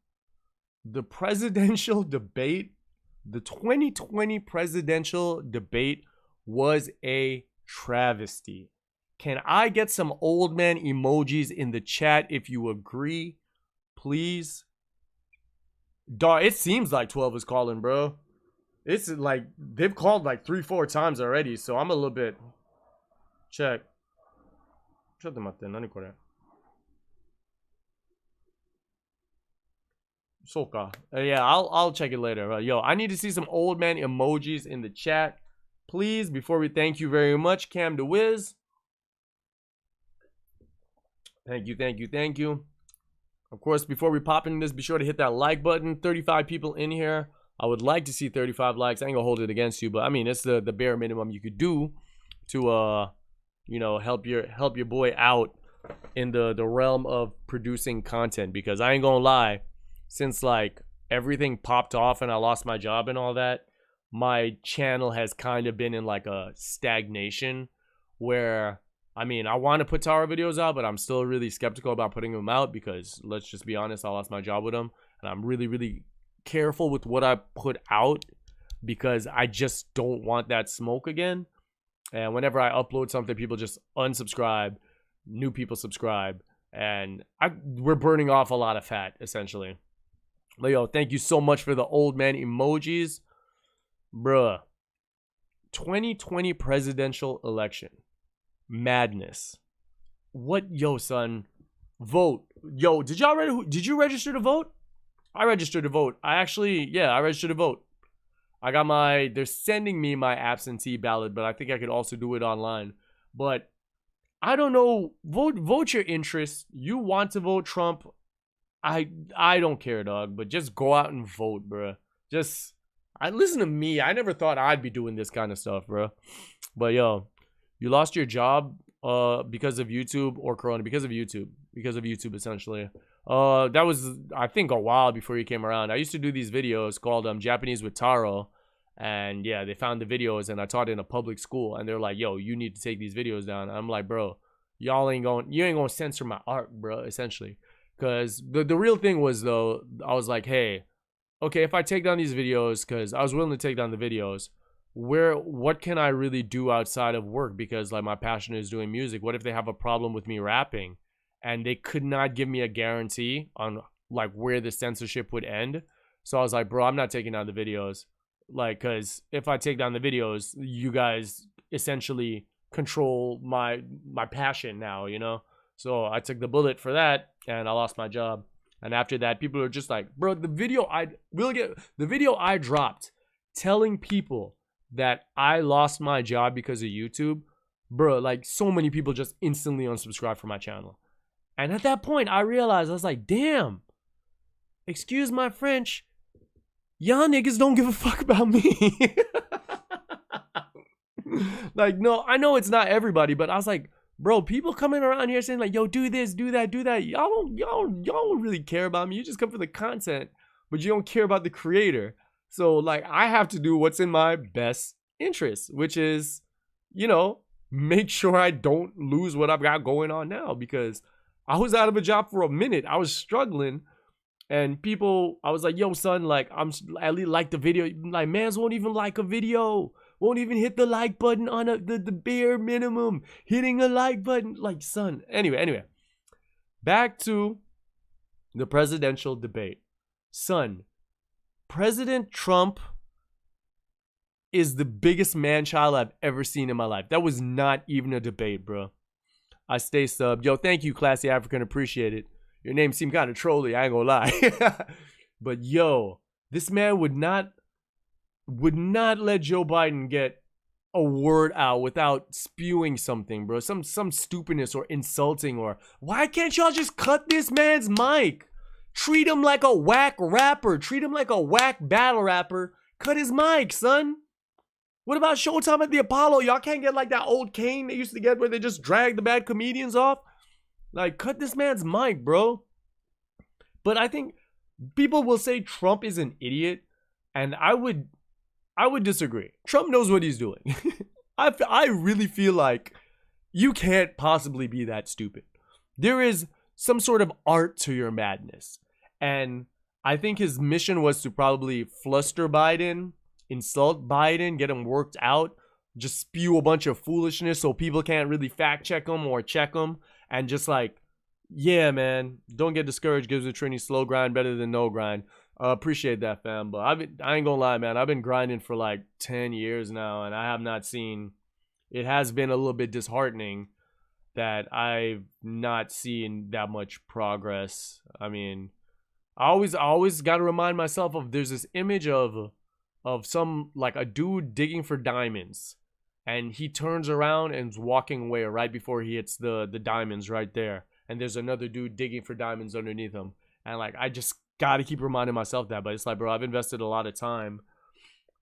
[SPEAKER 2] The presidential debate, the 2020 presidential debate was a travesty. Can I get some old man emojis in the chat if you agree, please? Dog, it seems like 12 is calling, bro. It's like they've called like 3-4 times already, so I'm a little bit. Check. Shut them up then. Soka. Yeah, I'll check it later. Yo, I need to see some old man emojis in the chat, please. Before we thank you very much, Cam the Wiz. Thank you. Of course, before we pop into this, be sure to hit that like button. 35 people in here. I would like to see 35 likes. I ain't gonna hold it against you, but I mean, it's the bare minimum you could do to you know, help your boy out in the realm of producing content. Because I ain't gonna lie, since like everything popped off and I lost my job and all that, my channel has kind of been in like a stagnation where, I mean, I want to put Tower videos out, but I'm still really skeptical about putting them out because, let's just be honest, I lost my job with them, and I'm really careful with what I put out because I just don't want that smoke again. And whenever I upload something, people just unsubscribe, new people subscribe, and we're burning off a lot of fat, essentially. But yo, thank you so much for the old man emojis. Bruh. 2020 presidential election. Madness. What? Yo, son. Vote. Yo, did you register to vote? I registered to vote. I registered to vote. I got they're sending me my absentee ballot, but I think I could also do it online. But I don't know. Vote your interest. You want to vote Trump? I don't care, dog. But just go out and vote, bro. Listen to me. I never thought I'd be doing this kind of stuff, bro. But yo, you lost your job because of YouTube or Corona? Because of YouTube, essentially. That was, I think, a while before you came around. I used to do these videos called Japanese with Taro, and yeah, they found the videos, and I taught in a public school, and they're like, yo, you need to take these videos down. And I'm like, bro, you ain't gonna censor my art, bro, essentially. Because the real thing was, though, I was like, hey, okay, if I take down these videos, because I was willing to take down the videos, what can I really do outside of work? Because like my passion is doing music. What if they have a problem with me rapping? And they could not give me a guarantee on like where the censorship would end. So I was like, bro, I'm not taking down the videos. Like, because if I take down the videos, you guys essentially control my passion now, you know? So I took the bullet for that and I lost my job. And after that, people are just like, bro, the video I dropped telling people that I lost my job because of YouTube, bro, like so many people just instantly unsubscribed from my channel. And at that point, I realized, I was like, damn, excuse my French, y'all niggas don't give a fuck about me. Like, no, I know it's not everybody, but I was like, bro, people coming around here saying like, yo, do this, do that, do that. Y'all don't really care about me. You just come for the content, but you don't care about the creator. So like, I have to do what's in my best interest, which is, you know, make sure I don't lose what I've got going on now, because I was out of a job for a minute. I was struggling, and people, I was like, yo, son, like, I'm at least like the video. Like, mans won't even like a video. Won't even hit the like button on the bare minimum. Hitting a like button. Like, son. Anyway. Back to the presidential debate. Son, President Trump is the biggest man-child I've ever seen in my life. That was not even a debate, bro. I stay sub. Yo, thank you, Classy African. Appreciate it. Your name seemed kind of trolly. I ain't gonna lie. But yo, this man would not let Joe Biden get a word out without spewing something, bro. Some stupidness or insulting, or why can't y'all just cut this man's mic? Treat him like a whack rapper. Treat him like a whack battle rapper. Cut his mic, son. What about Showtime at the Apollo? Y'all can't get like that old cane they used to get where they just drag the bad comedians off? Like, cut this man's mic, bro. But I think people will say Trump is an idiot, and I would disagree. Trump knows what he's doing. I really feel like you can't possibly be that stupid. There is some sort of art to your madness. And I think his mission was to probably fluster Biden, insult Biden, get him worked out, just spew a bunch of foolishness so people can't really fact check him or check him, and just like, yeah, man, don't get discouraged. Gives a Trini slow grind better than no grind. Appreciate that, fam. But I ain't gonna lie, man. I've been grinding for like 10 years now, and I have not seen. It has been a little bit disheartening that I've not seen that much progress. I mean, I always got to remind myself of, there's this image of some, like, a dude digging for diamonds, and he turns around and is walking away right before he hits the diamonds right there, and there's another dude digging for diamonds underneath him, and like, I just gotta keep reminding myself that. But it's like, bro, I've invested a lot of time,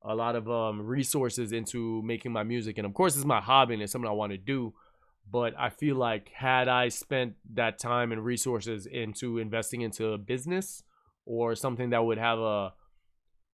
[SPEAKER 2] a lot of resources into making my music, and of course it's my hobby and it's something I want to do. But I feel like, had I spent that time and resources into investing into a business or something that would have a,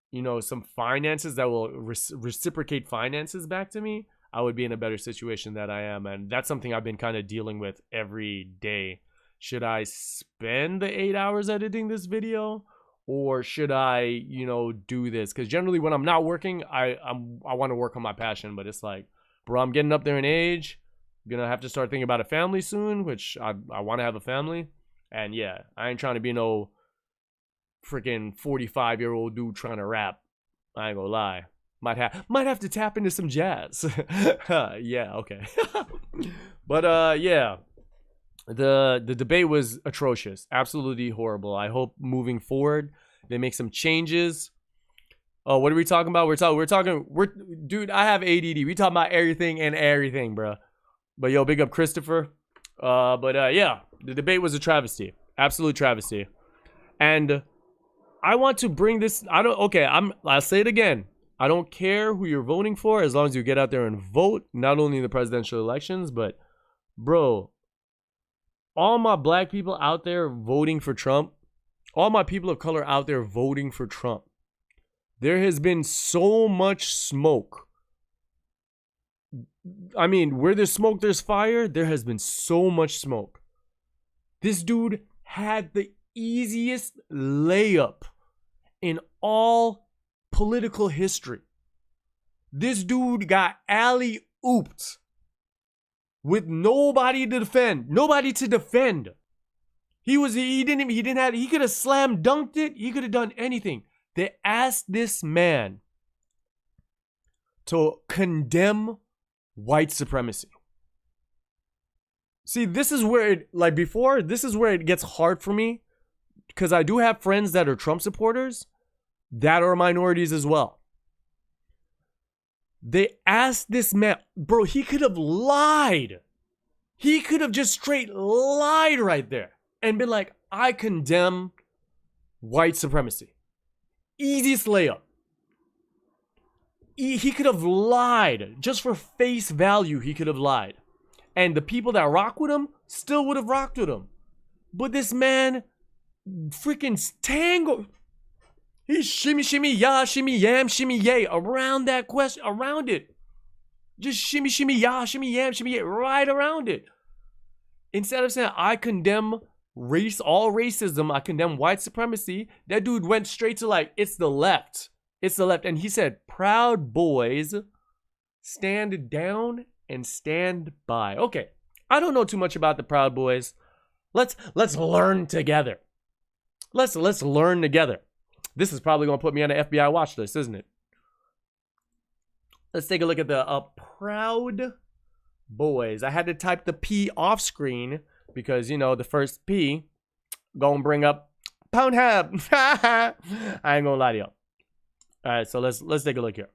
[SPEAKER 2] you know, some finances that will reciprocate finances back to me, I would be in a better situation than I am. And that's something I've been kind of dealing with every day. Should I spend the 8 hours editing this video, or should I, you know, do this? Because generally when I'm not working, I want to work on my passion. But it's like, bro, I'm getting up there in age. I'm gonna have to start thinking about a family soon, which I want to have a family. And yeah, I ain't trying to be no freaking 45-year-old dude trying to rap. I ain't gonna lie. Might have to tap into some jazz. Yeah, okay. But yeah. The debate was atrocious. Absolutely horrible. I hope moving forward they make some changes. Oh, what are we talking about? Dude, I have ADD. We talking about everything, bro. But yo, big up Christopher. Yeah, the debate was a travesty. Absolute travesty. And I want to bring this. I'll say it again. I don't care who you're voting for, as long as you get out there and vote, not only in the presidential elections, but bro, all my black people out there voting for Trump, all my people of color out there voting for Trump, there has been so much smoke. I mean, where there's smoke, there's fire. There has been so much smoke. This dude had the easiest layup in all political history. This dude got alley-ooped with nobody to defend. He could have slam dunked it. He could have done anything. They asked this man to condemn white supremacy. See, this is where this is where it gets hard for me, because I do have friends that are Trump supporters that are minorities as well. They asked this man, bro, he could have lied. He could have just straight lied right there and been like, I condemn white supremacy. Easiest layup. He could have lied just for face value. He could have lied. And the people that rock with him still would have rocked with him. But this man freaking tango. He shimmy, ya, shimmy, yam, shimmy, yay around that question, around it. Just shimmy, ya, shimmy, yam, shimmy, yay, right around it. Instead of saying, I condemn all racism, I condemn white supremacy, that dude went straight to like, it's the left. It's the left. And he said, Proud Boys, stand down and stand by. Okay, I don't know too much about the Proud Boys. Let's learn together. Let's learn together. This is probably going to put me on the FBI watch list, isn't it? Let's take a look at the Proud Boys. I had to type the P off screen because, you know, the first P going to bring up Pornhub. I ain't going to lie to you. All right, so let's take a look here.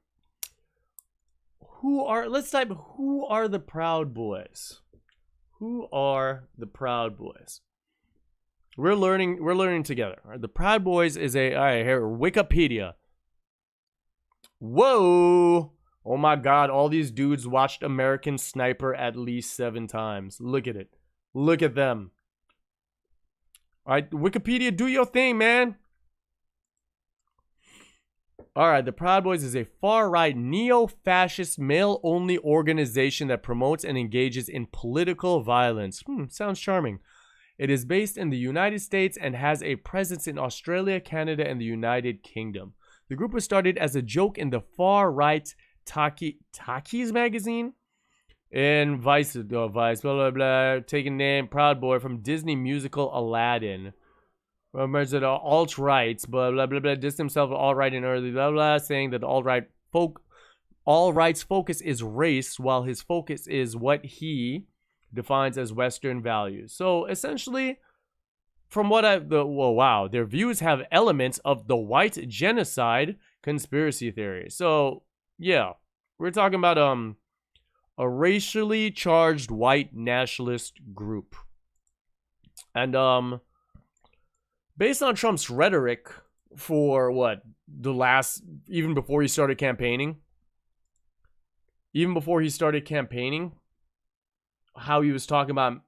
[SPEAKER 2] Let's type who are the Proud Boys? Who are the Proud Boys? We're learning together. All right, the Proud Boys is a, all right, here, Wikipedia. Whoa. Oh my God, all these dudes watched American Sniper at least 7 times. Look at it. Look at them. All right, Wikipedia, do your thing, man. All right, the Proud Boys is a far-right, neo-fascist, male-only organization that promotes and engages in political violence. Sounds charming. It is based in the United States and has a presence in Australia, Canada, and the United Kingdom. The group was started as a joke in the far-right Takis magazine and Vice, blah, blah, blah, taking name Proud Boy from Disney musical Aladdin. Members of the alt-rights, blah, blah, blah, blah, dissed himself alt-right in early, blah, blah, saying that the alt-right's focus is race, while his focus is what he defines as Western values. So, essentially, from what wow, their views have elements of the white genocide conspiracy theory. So, yeah, we're talking about, a racially charged white nationalist group. And, based on Trump's rhetoric for what, the last, even before he started campaigning, how he was talking about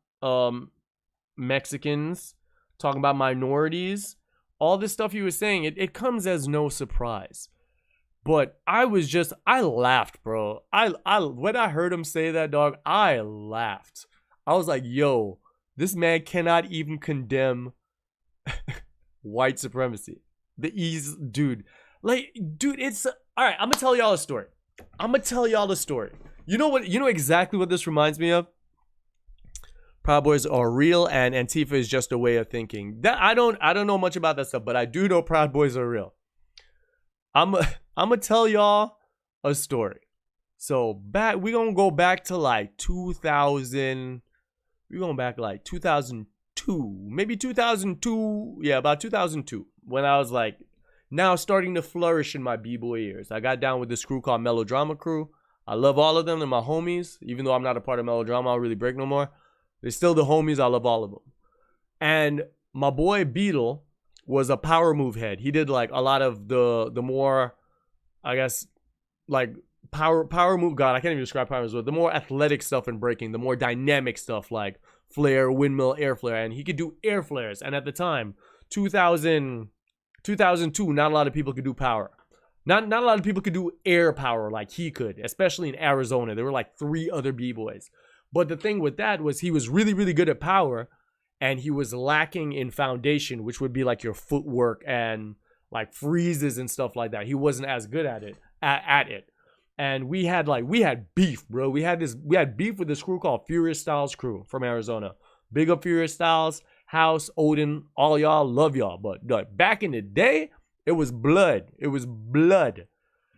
[SPEAKER 2] Mexicans, talking about minorities, all this stuff he was saying, it comes as no surprise. But I laughed, bro. When I heard him say that, dog, I laughed. I was like, yo, this man cannot even condemn white supremacy. Dude, it's all right. I'm gonna tell y'all a story. You know what? You know exactly what this reminds me of. Proud Boys are real, and Antifa is just a way of thinking. That I don't know much about that stuff, but I do know Proud Boys are real. I'm gonna tell y'all a story. So we gonna go back to like 2000. We're going back like 2002, maybe 2002. Yeah, about 2002, when I was like now starting to flourish in my b-boy years. I got down with this crew called Melodrama Crew. I love all of them. They're my homies. Even though I'm not a part of Melodrama, I don't really break no more. They're still the homies. I love all of them. And my boy Beetle was a power move head. He did like a lot of the more, I guess, like power move. God, I can't even describe power moves. But the more athletic stuff in breaking, the more dynamic stuff like flare, windmill, air flare. And he could do air flares. And at the time, 2002, not a lot of people could do power. Not a lot of people could do air power like he could, especially in Arizona. There were like 3 other b-boys. But the thing with that was he was really, really good at power, and he was lacking in foundation, which would be like your footwork and like freezes and stuff like that. He wasn't as good at it. And we had beef, bro. We had beef with this crew called Furious Styles Crew from Arizona. Big up Furious Styles, House, Odin, all y'all, love y'all. But back in the day, it was blood.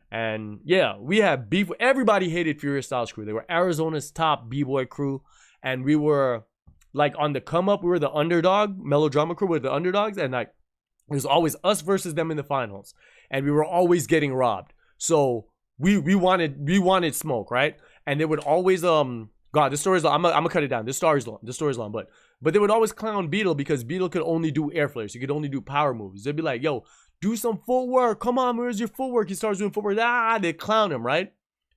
[SPEAKER 2] And yeah, we had beef. Everybody hated Furious Styles Crew. They were Arizona's top b-boy crew. And we were like on the come up. We were the underdog. Melodrama Crew were the underdogs. And like it was always us versus them in the finals. And we were always getting robbed. So we wanted smoke, right? And they would always God, this story's long. I'm gonna cut it down. This story's long, but they would always clown Beetle because Beetle could only do air flares. He could only do power moves. They'd be like, yo, do some footwork. Come on, where's your footwork? He starts doing footwork. They clown him, right?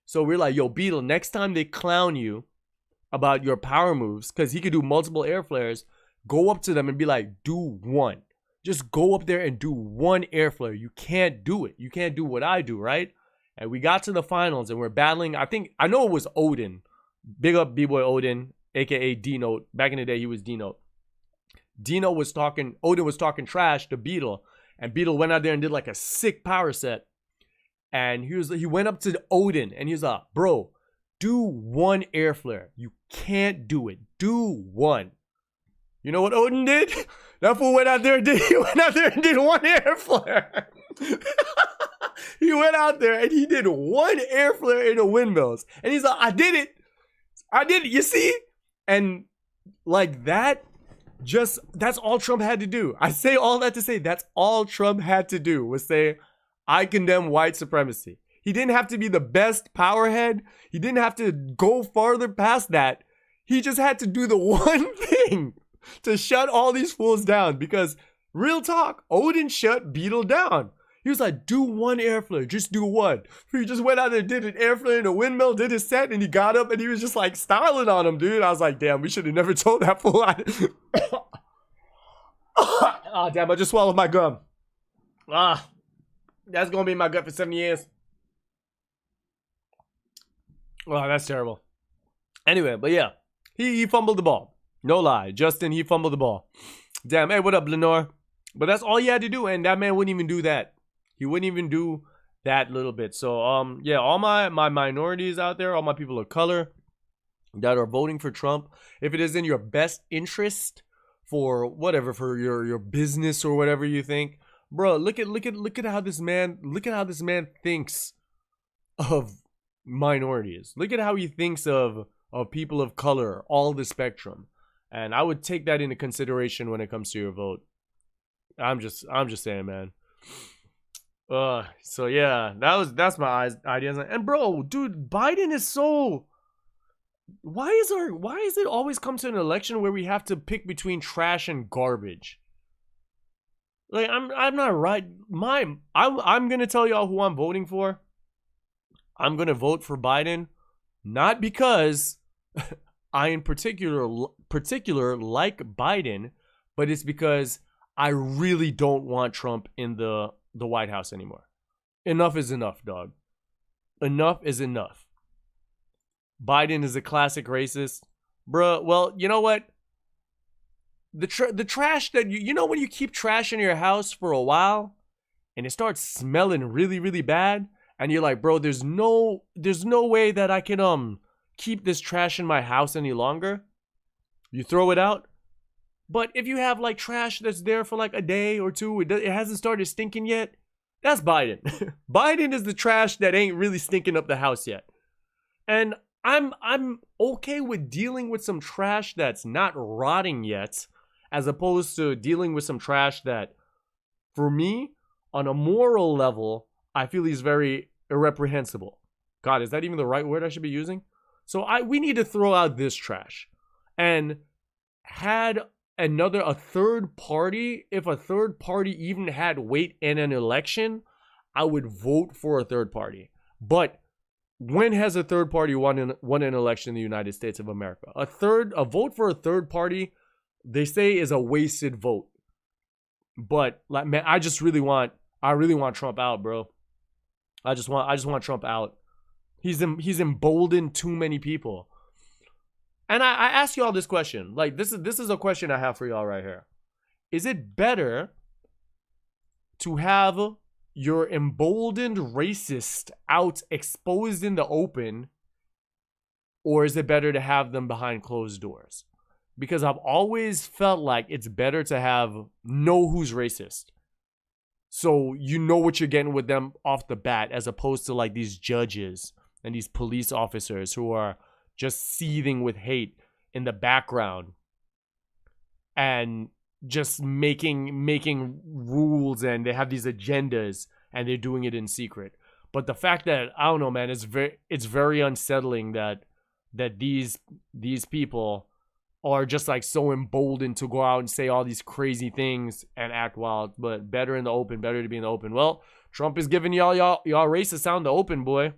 [SPEAKER 2] So we're like, yo, Beetle, next time they clown you about your power moves, because he could do multiple air flares, go up to them and be like, do one. Just go up there and do one air flare. You can't do it. You can't do what I do, right? And we got to the finals and we're battling. I know it was Odin. Big up B-Boy Odin, aka D-Note. Back in the day, he was D-Note. Odin was talking trash to Beetle. And Beetle went out there and did like a sick power set. And he went up to Odin and he was like, bro, do one air flare. You can't do it. Do one. You know what Odin did? That fool went out there and did one air flare. He went out there and he did one air flare in the windmills. And he's like, I did it, you see? And like that's all Trump had to do. I say all that to say that's all Trump had to do was say, I condemn white supremacy. He didn't have to be the best powerhead. He didn't have to go farther past that. He just had to do the one thing. to shut all these fools down, because real talk, Odin shut Beetle down. He was like, do one air flare, just do one. He just went out there, did an air flare in a windmill, did his set, and he got up and he was just like styling on him, dude. I was like, damn, we should have never told that fool. Oh, damn, I just swallowed my gum. That's gonna be in my gut for 7 years. Oh, that's terrible. Anyway, but yeah, he fumbled the ball. No lie, Justin, he fumbled the ball. Damn, hey, what up, Lenore? But that's all he had to do, and that man wouldn't even do that. He wouldn't even do that little bit. So, yeah, all my minorities out there, all my people of color that are voting for Trump, if it is in your best interest for whatever, for your business or whatever you think, bro, look at how this man thinks of minorities. Look at how he thinks of people of color, all the spectrum. And I would take that into consideration when it comes to your vote. I'm just saying, man. So yeah, that's my ideas. And bro, dude, Biden is so. Why is it always come to an election where we have to pick between trash and garbage? Like, I'm not right. I'm gonna tell y'all who I'm voting for. I'm gonna vote for Biden, not because I in particular like Biden, but it's because I really don't want Trump in the White House anymore. Enough is enough, dog. Enough is enough. Biden is a classic racist. Bruh, well, you know what? The trash that you know when you keep trash in your house for a while and it starts smelling really, really bad, and you're like, bro, there's no way that I can keep this trash in my house any longer. You throw it out. But if you have like trash that's there for like a day or two, it hasn't started stinking yet, that's Biden. Biden is the trash that ain't really stinking up the house yet. And I'm okay with dealing with some trash that's not rotting yet, as opposed to dealing with some trash that, for me, on a moral level, I feel is very irreprehensible. God, is that even the right word I should be using? So we need to throw out this trash. And had a third party, if a third party even had weight in an election, I would vote for a third party. But when has a third party won an election in the United States of America? A vote for a third party, they say, is a wasted vote. But like, man, I really want Trump out, bro. I just want Trump out. He's emboldened too many people. And I ask y'all this question. Like, this is a question I have for y'all right here. Is it better to have your emboldened racist out exposed in the open, or is it better to have them behind closed doors? Because I've always felt like it's better to know who's racist, so you know what you're getting with them off the bat, as opposed to like these judges and these police officers who are just seething with hate in the background and just making rules, and they have these agendas and they're doing it in secret. But the fact that, I don't know, man, it's very unsettling that these people are just like so emboldened to go out and say all these crazy things and act wild. But better in the open, better to be in the open. Well, Trump is giving y'all racist out in the open, boy.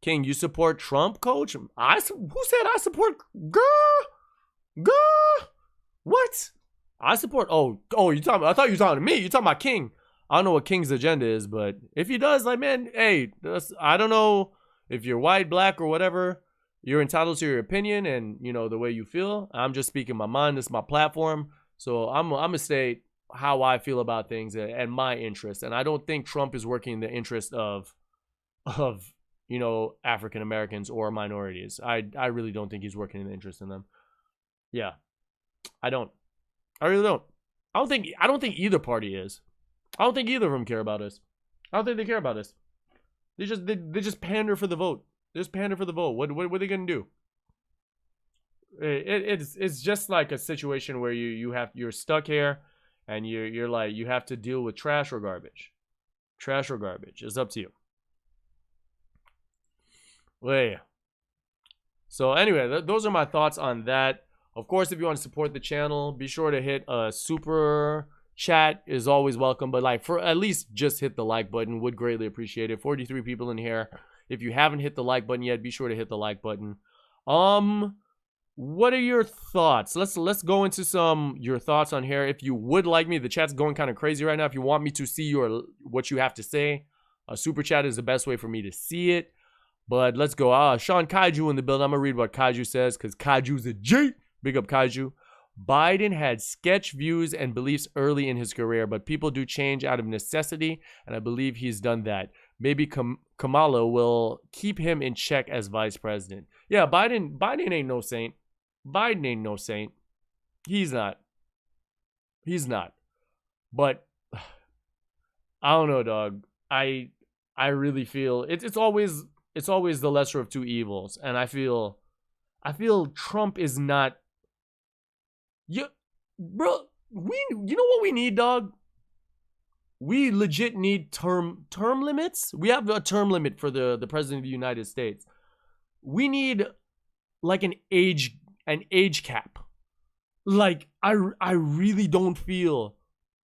[SPEAKER 2] King, you support Trump, coach? Who said I support? Girl, what? I support. Oh, you talking? I thought you were talking to me. You talking about King? I don't know what King's agenda is, but if he does, like, man, hey, I don't know if you're white, black, or whatever. You're entitled to your opinion and, you know, the way you feel. I'm just speaking my mind. This is my platform, so I'm gonna say how I feel about things and my interest. And I don't think Trump is working in the interest of you know, African Americans or minorities. I really don't think he's working in the interest in them. Yeah, I really don't. I don't think either party is. I don't think either of them care about us. I don't think they care about us. They just pander for the vote. They just pander for the vote. What are they gonna do? It's just like a situation where you're stuck here, and you're like, you have to deal with trash or garbage. Trash or garbage. It's up to you. Well, yeah. So anyway, those are my thoughts on that. Of course, if you want to support the channel, be sure to hit a super chat is always welcome. But like, for at least just hit the like button, would greatly appreciate it. 43 people in here. If you haven't hit the like button yet, be sure to hit the like button. What are your thoughts? Let's go into your thoughts on here. If you would like me, the chat's going kind of crazy right now. If you want me to see what you have to say, a super chat is the best way for me to see it. But let's go. Sean Kaiju in the building. I'm gonna read what Kaiju says because Kaiju's a G. Big up Kaiju. Biden had sketch views and beliefs early in his career, but people do change out of necessity, and I believe he's done that. Maybe Kamala will keep him in check as vice president. Yeah, Biden ain't no saint. Biden ain't no saint. He's not. He's not. But I don't know, dog. I really feel it's always the lesser of two evils, and I feel Trump is not. Yeah, bro. You know what we need, dog? We legit need term limits. We have a term limit for the president of the United States. We need like an age cap. Like I really don't feel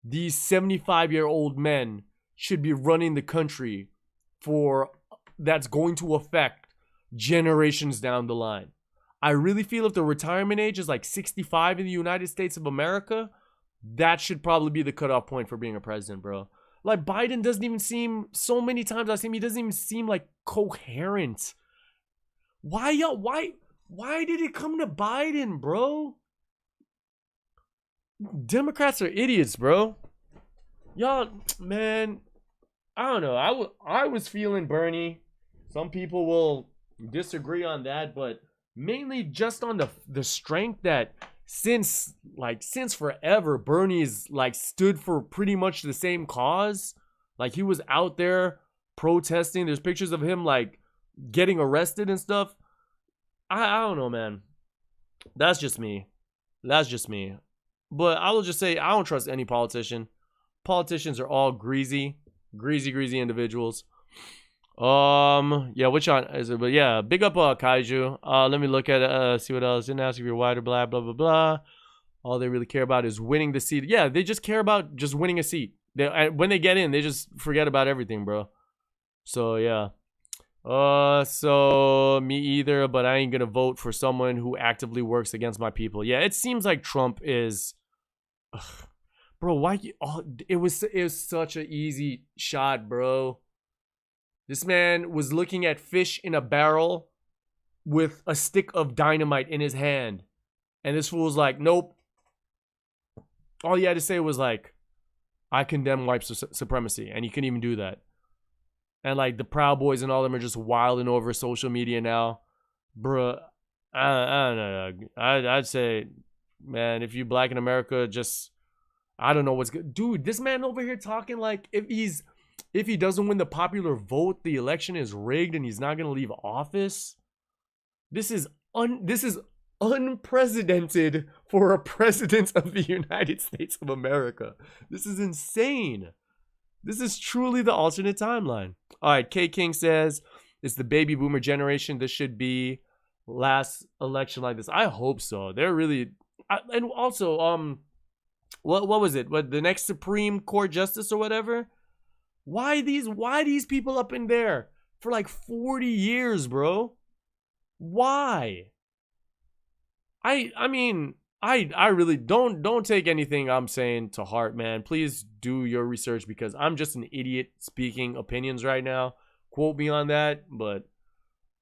[SPEAKER 2] these 75-year-old men should be running the country for that's going to affect generations down the line. I really feel if the retirement age is like 65 in the United States of America, that should probably be the cutoff point for being a president, bro. Like Biden doesn't even seem, so many times I've seen him, he doesn't even seem like coherent. Why did it come to Biden, bro? Democrats are idiots, bro. Y'all, man, I don't know. I was feeling Bernie. Some people will disagree on that, but mainly just on the strength that since forever, Bernie's like stood for pretty much the same cause. Like he was out there protesting. There's pictures of him like getting arrested and stuff. I don't know, man. That's just me. But I will just say I don't trust any politician. Politicians are all greasy individuals. Yeah, which one is it? But yeah, big up Kaiju. Let me look at see what else. Didn't ask if you're white or blah blah blah blah. All they really care about is winning the seat. Yeah, they just care about just winning a seat. When they get in, they just forget about everything, bro. So yeah. So me either, but I ain't gonna vote for someone who actively works against my people. Yeah, it seems like Trump is. Ugh. Bro, why? It was such an easy shot, bro. This man was looking at fish in a barrel with a stick of dynamite in his hand. And this fool was like, nope. All he had to say was like, I condemn white supremacy. And he couldn't even do that. And like the Proud Boys and all of them are just wilding over social media now. Bruh, I don't know. I'd say, man, if you black in America, just, I don't know what's good. Dude, this man over here talking like if he doesn't win the popular vote, the election is rigged and he's not going to leave office. This is unprecedented for a president of the United States of America. This is insane. This is truly the alternate timeline. All right, K King says it's the baby boomer generation. This should be last election like this. I hope so. They're really and also what was it? What, the next Supreme Court justice or whatever? Why these people up in there for like 40 years, bro? Why? I mean, I really don't take anything I'm saying to heart, man. Please do your research because I'm just an idiot speaking opinions right now. Quote me on that, but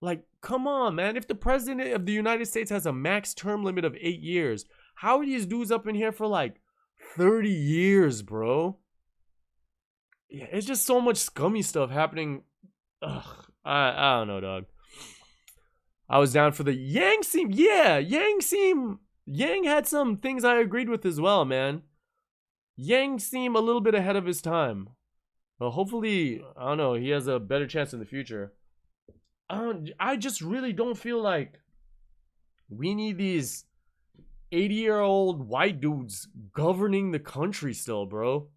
[SPEAKER 2] like, come on, man. If the president of the United States has a max term limit of 8 years, how are these dudes up in here for like 30 years, bro? Yeah, it's just so much scummy stuff happening. Ugh, I don't know, dog. I was down for the Yang seem. Yeah, Yang had some things I agreed with as well, man. Yang seemed a little bit ahead of his time. Well, hopefully, I don't know, he has a better chance in the future. I just really don't feel like we need these 80-year-old white dudes governing the country still, bro.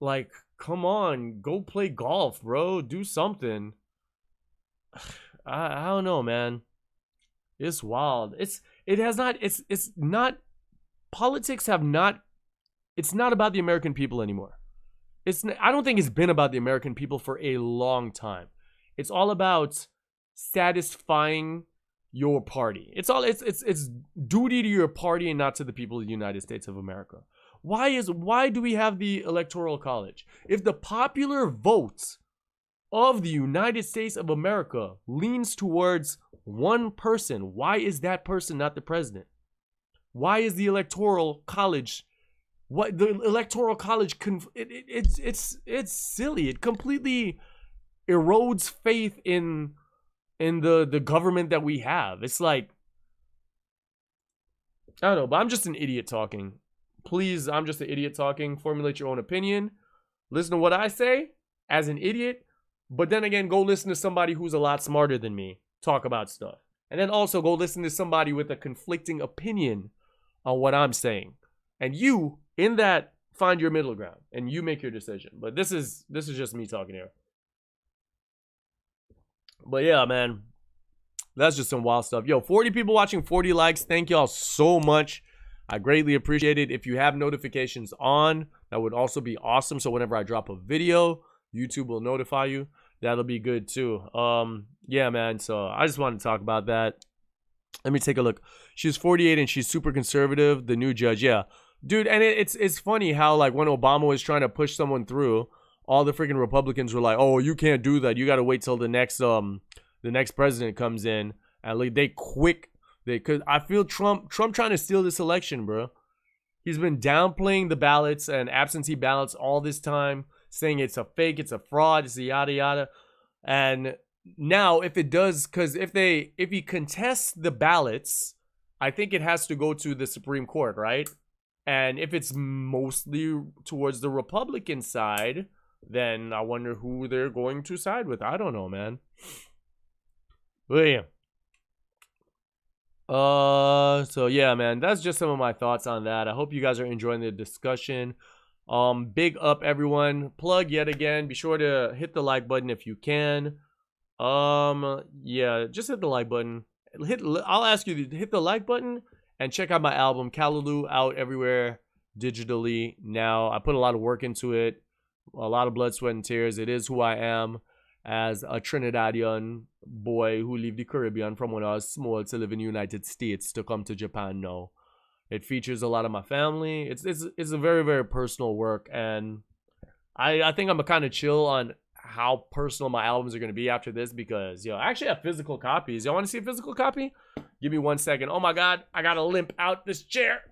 [SPEAKER 2] Like, come on, go play golf, bro. Do something. I don't know, man. It's wild. It's It has not. It's not. Politics have not. It's not about the American people anymore. I don't think it's been about the American people for a long time. It's all about satisfying your party. It's duty to your party and not to the people of the United States of America. Why do we have the Electoral College? If the popular vote of the United States of America leans towards one person, why is that person not the president? Why is the Electoral College what the Electoral College it's silly. It completely erodes faith in the government that we have. It's like, I don't know, but I'm just an idiot talking. Please, I'm just an idiot talking. Formulate your own opinion. Listen to what I say as an idiot, but then again, go listen to somebody who's a lot smarter than me talk about stuff. And then also go listen to somebody with a conflicting opinion on what I'm saying. And you, in that, find your middle ground and you make your decision. But this is just me talking here. But yeah, man, that's just some wild stuff. Yo, 40 people watching, 40 likes. Thank y'all so much. I greatly appreciate it. If you have notifications on, that would also be awesome. So whenever I drop a video, YouTube will notify you. That'll be good too. Yeah, man. So I just wanted to talk about that. Let me take a look. She's 48 and she's super conservative. The new judge, yeah, dude. And it's funny how, like, when Obama was trying to push someone through, all the freaking Republicans were like, "Oh, you can't do that. You got to wait till the next president comes in." And like cause I feel Trump trying to steal this election, bro. He's been downplaying the ballots and absentee ballots all this time, saying it's a fake, it's a fraud, it's a yada yada. And now if it does, because if he contests the ballots, I think it has to go to the Supreme Court, right? And if it's mostly towards the Republican side, then I wonder who they're going to side with. I don't know, man. But yeah. So yeah, man, that's just some of my thoughts on that. I hope you guys are enjoying the discussion. Big up, everyone. Plug yet again. Be sure to hit the like button if you can. Yeah, just hit the like button. I'll ask you to hit the like button and check out my album Callaloo, out everywhere digitally now. I put a lot of work into it, a lot of blood, sweat, and tears. It is who I am as a Trinidadian boy who lived the Caribbean from when I was small to live in the United States to come to Japan now. It features a lot of my family. It's a very, very personal work, and I think I'm kind of chill on how personal my albums are going to be after this, because I actually have physical copies. Y'all want to see a physical copy? Give me 1 second. Oh my god, I gotta limp out this chair.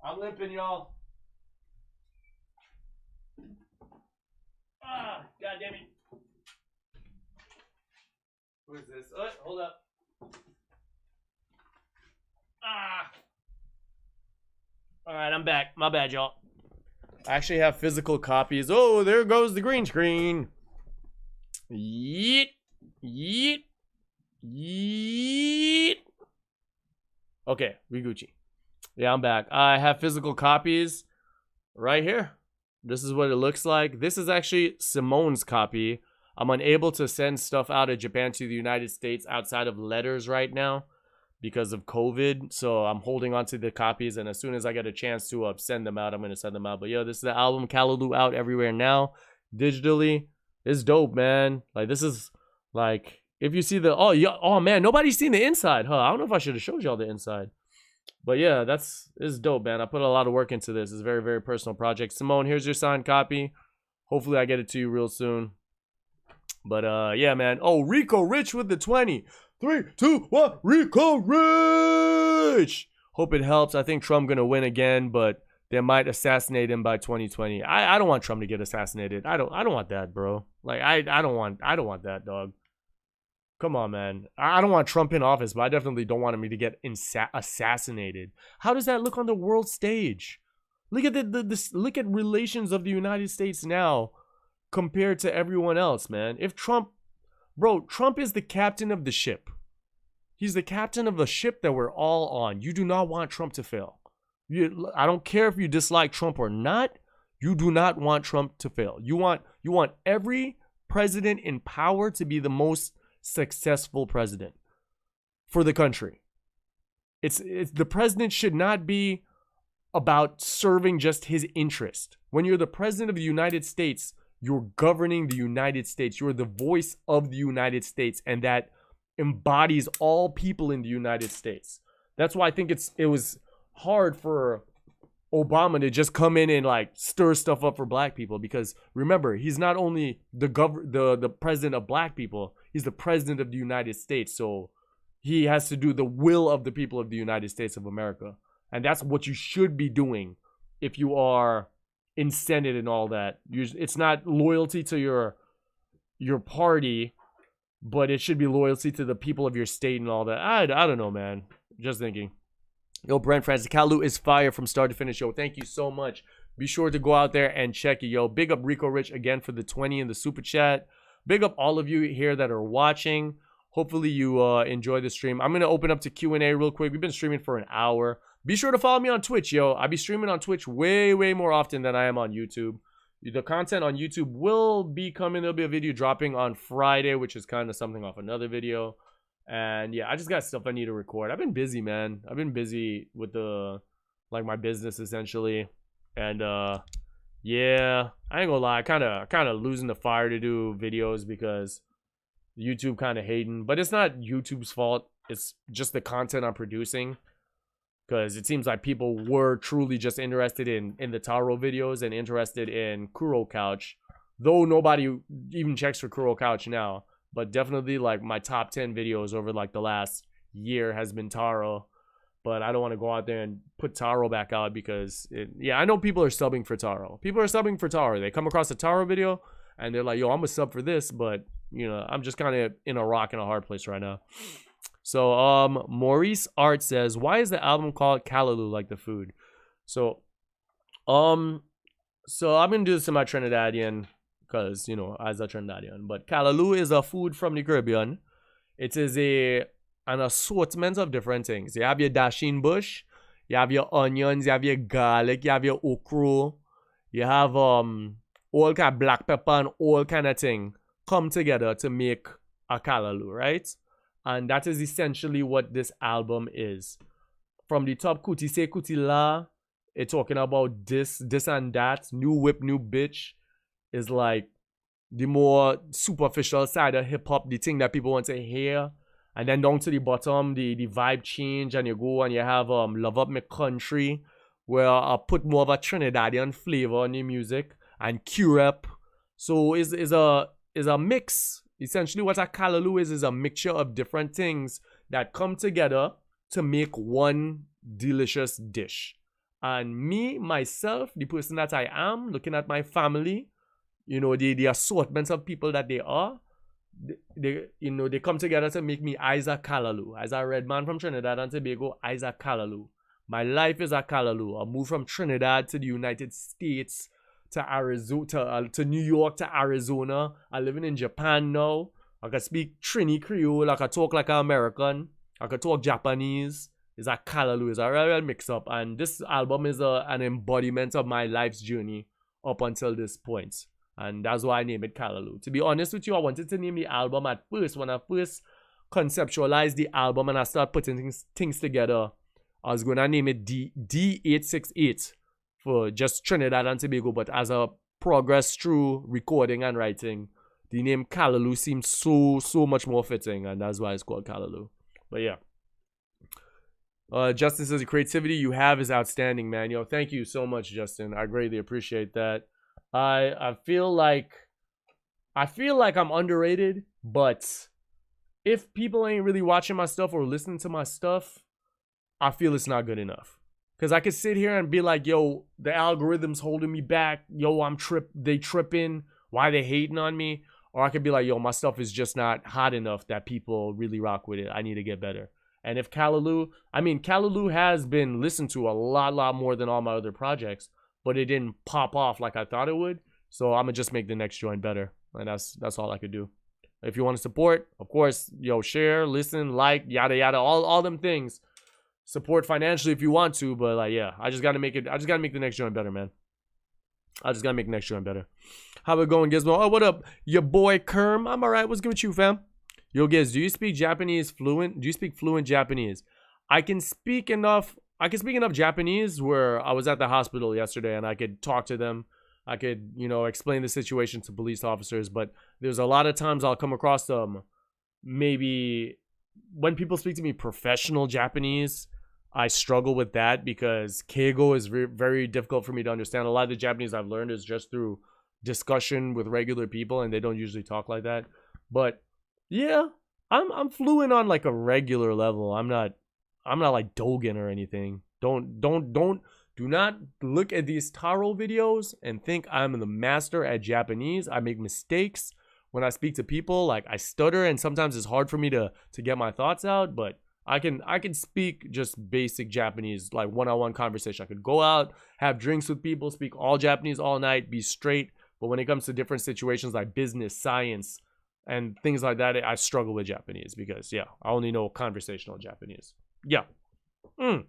[SPEAKER 2] I'm limping, y'all. God damn it. Who is this? Hold up. Alright, I'm back. My bad, y'all. I actually have physical copies. Oh, there goes the green screen. Yeet. Yeet. Yeet. Okay, we Gucci. Yeah, I'm back. I have physical copies right here. This is what it looks like. This is actually Simone's copy. I'm unable to send stuff out of Japan to the United States outside of letters right now because of COVID. So I'm holding on to the copies, and as soon as I get a chance to send them out, I'm going to send them out. But this is the album Callaloo, out everywhere now digitally. It's dope, man. Like, this is like, if you see the, oh man, nobody's seen the inside, huh? I don't know if I should have showed y'all the inside. But yeah, it's dope, man. I put a lot of work into this. It's a very, very personal project. Simone, here's your signed copy. Hopefully I get it to you real soon. But yeah, man. Oh, Rico Rich with the 20. 3, 2, 1, Rico Rich. Hope it helps. I think Trump gonna win again, but they might assassinate him by 2020. I don't want Trump to get assassinated. I don't want that, bro. Like, I don't want that, dog. Come on, man. I don't want Trump in office, but I definitely don't want him to get assassinated. How does that look on the world stage? Look at look at relations of the United States now compared to everyone else, man. If Trump, bro, Trump is the captain of the ship. He's the captain of the ship that we're all on. You do not want Trump to fail. I don't care if you dislike Trump or not. You do not want Trump to fail. You want every president in power to be the most successful president. for the country. It's the president should not be about serving just his interest. When you're the president of the United States, you're governing the United States. You're the voice of the United States, and that embodies all people in the United States. That's why I think it was hard for Obama to just come in and like stir stuff up for black people, because remember, he's not only the president of black people, he's the president of the United States. So he has to do the will of the people of the United States of America. And that's what you should be doing if you are in Senate and all that. It's not loyalty to your party, but it should be loyalty to the people of your state and all that. I don't know, man. Just thinking. Yo, Brent Francis, Kalu is fire from start to finish. Yo, thank you so much. Be sure to go out there and check it. Yo, big up Rico Rich again for the 20 in the super chat. Big up all of you here that are watching. Hopefully you enjoy the stream. I'm going to open up to Q&A real quick. We've been streaming for an hour. Be sure to follow me on Twitch, yo. I'll be streaming on Twitch way more often than I am on YouTube. The content on YouTube will be coming. There'll be a video dropping on Friday, which is kind of something off another video. And yeah, I just got stuff I need to record. I've been busy, man. I've been busy with my business essentially. And yeah, I ain't gonna lie, kind of losing the fire to do videos because YouTube kind of hating. But it's not YouTube's fault. It's just the content I'm producing. Because it seems like people were truly just interested in the Taro videos and interested in Kuro Couch. Though nobody even checks for Kuro Couch now. But definitely like my top 10 videos over like the last year has been Taro. But I don't want to go out there and put Taro back out because, I know people are subbing for Taro. People are subbing for Taro. They come across a Taro video and they're like, yo, I'm a sub for this. But, I'm just kind of in a rock and a hard place right now. So, Maurice Art says, why is the album called Callaloo like the food? So I'm going to do this in my Trinidadian because, as a Trinidadian. But Callaloo is a food from the Caribbean. It is an assortment of different things. You have your dasheen bush, you have your onions, you have your garlic, you have your okra, you have all kind of black pepper and all kind of thing come together to make a Callaloo, right? And that is essentially what this album is. From the top, Kuti Se Kuti La, it's talking about this and that. New whip, new bitch is like the more superficial side of hip-hop, the thing that people want to hear. And then down to the bottom, the vibe change, and you go and you have Love Up My Country, where I put more of a Trinidadian flavor in the music, and Q-Rap. So is a mix. Essentially, what a Callaloo is a mixture of different things that come together to make one delicious dish. And me, myself, the person that I am, looking at my family, the assortments of people that they are, they come together to make me Isaac Callaloo. As a red man from Trinidad and Tobago, Isaac Callaloo. My life is a Callaloo. I moved from Trinidad to the United States, to Arizona, to New York, to Arizona. I'm living in Japan now. I can speak Trini Creole. I can talk like an American. I can talk Japanese. It's a Callaloo. It's a real mix-up. And this album is an embodiment of my life's journey up until this point. And that's why I named it Callaloo. To be honest with you, I wanted to name the album at first. When I first conceptualized the album and I started putting things together, I was going to name it D868. For just Trinidad and Tobago, but as a progress through recording and writing, the name Callaloo seems so much more fitting, and that's why it's called Callaloo. But yeah, Justin says the creativity you have is outstanding, man. Yo, thank you so much, Justin. I greatly appreciate that. I feel like I'm underrated, but if people ain't really watching my stuff or listening to my stuff, I feel it's not good enough. Because I could sit here and be like, yo, the algorithm's holding me back. Yo, they tripping. Why they hating on me? Or I could be like, yo, my stuff is just not hot enough that people really rock with it. I need to get better. And if Callaloo has been listened to a lot more than all my other projects, but it didn't pop off like I thought it would. So I'm going to just make the next joint better. And that's all I could do. If you want to support, of course, yo, share, listen, like, yada, yada, all them things. Support financially if you want to, but like, yeah, I just gotta make the next joint better, man. I just gotta make the next joint better. How it going, Gizmo? Oh, what up? Your boy Kerm. I'm alright. What's good with you, fam? Yo, Giz, do you speak Japanese fluent? Do you speak fluent Japanese? I can speak enough. I can speak enough Japanese where I was at the hospital yesterday and I could talk to them. I could, you know, explain the situation to police officers. But there's a lot of times I'll come across them. Maybe when people speak to me professional Japanese, I struggle with that because Keigo is very, very difficult for me to understand. A lot of the Japanese I've learned is just through discussion with regular people, and they don't usually talk like that. But yeah, I'm fluent on like a regular level. I'm not like Dogen or anything. Do not look at these Taro videos and think I'm the master at Japanese. I make mistakes when I speak to people. Like I stutter and sometimes it's hard for me to get my thoughts out, but I can speak just basic Japanese, like one-on-one conversation. I could go out, have drinks with people, speak all Japanese all night, be straight. But when it comes to different situations like business, science, and things like that, I struggle with Japanese because, yeah, I only know conversational Japanese. Yeah. But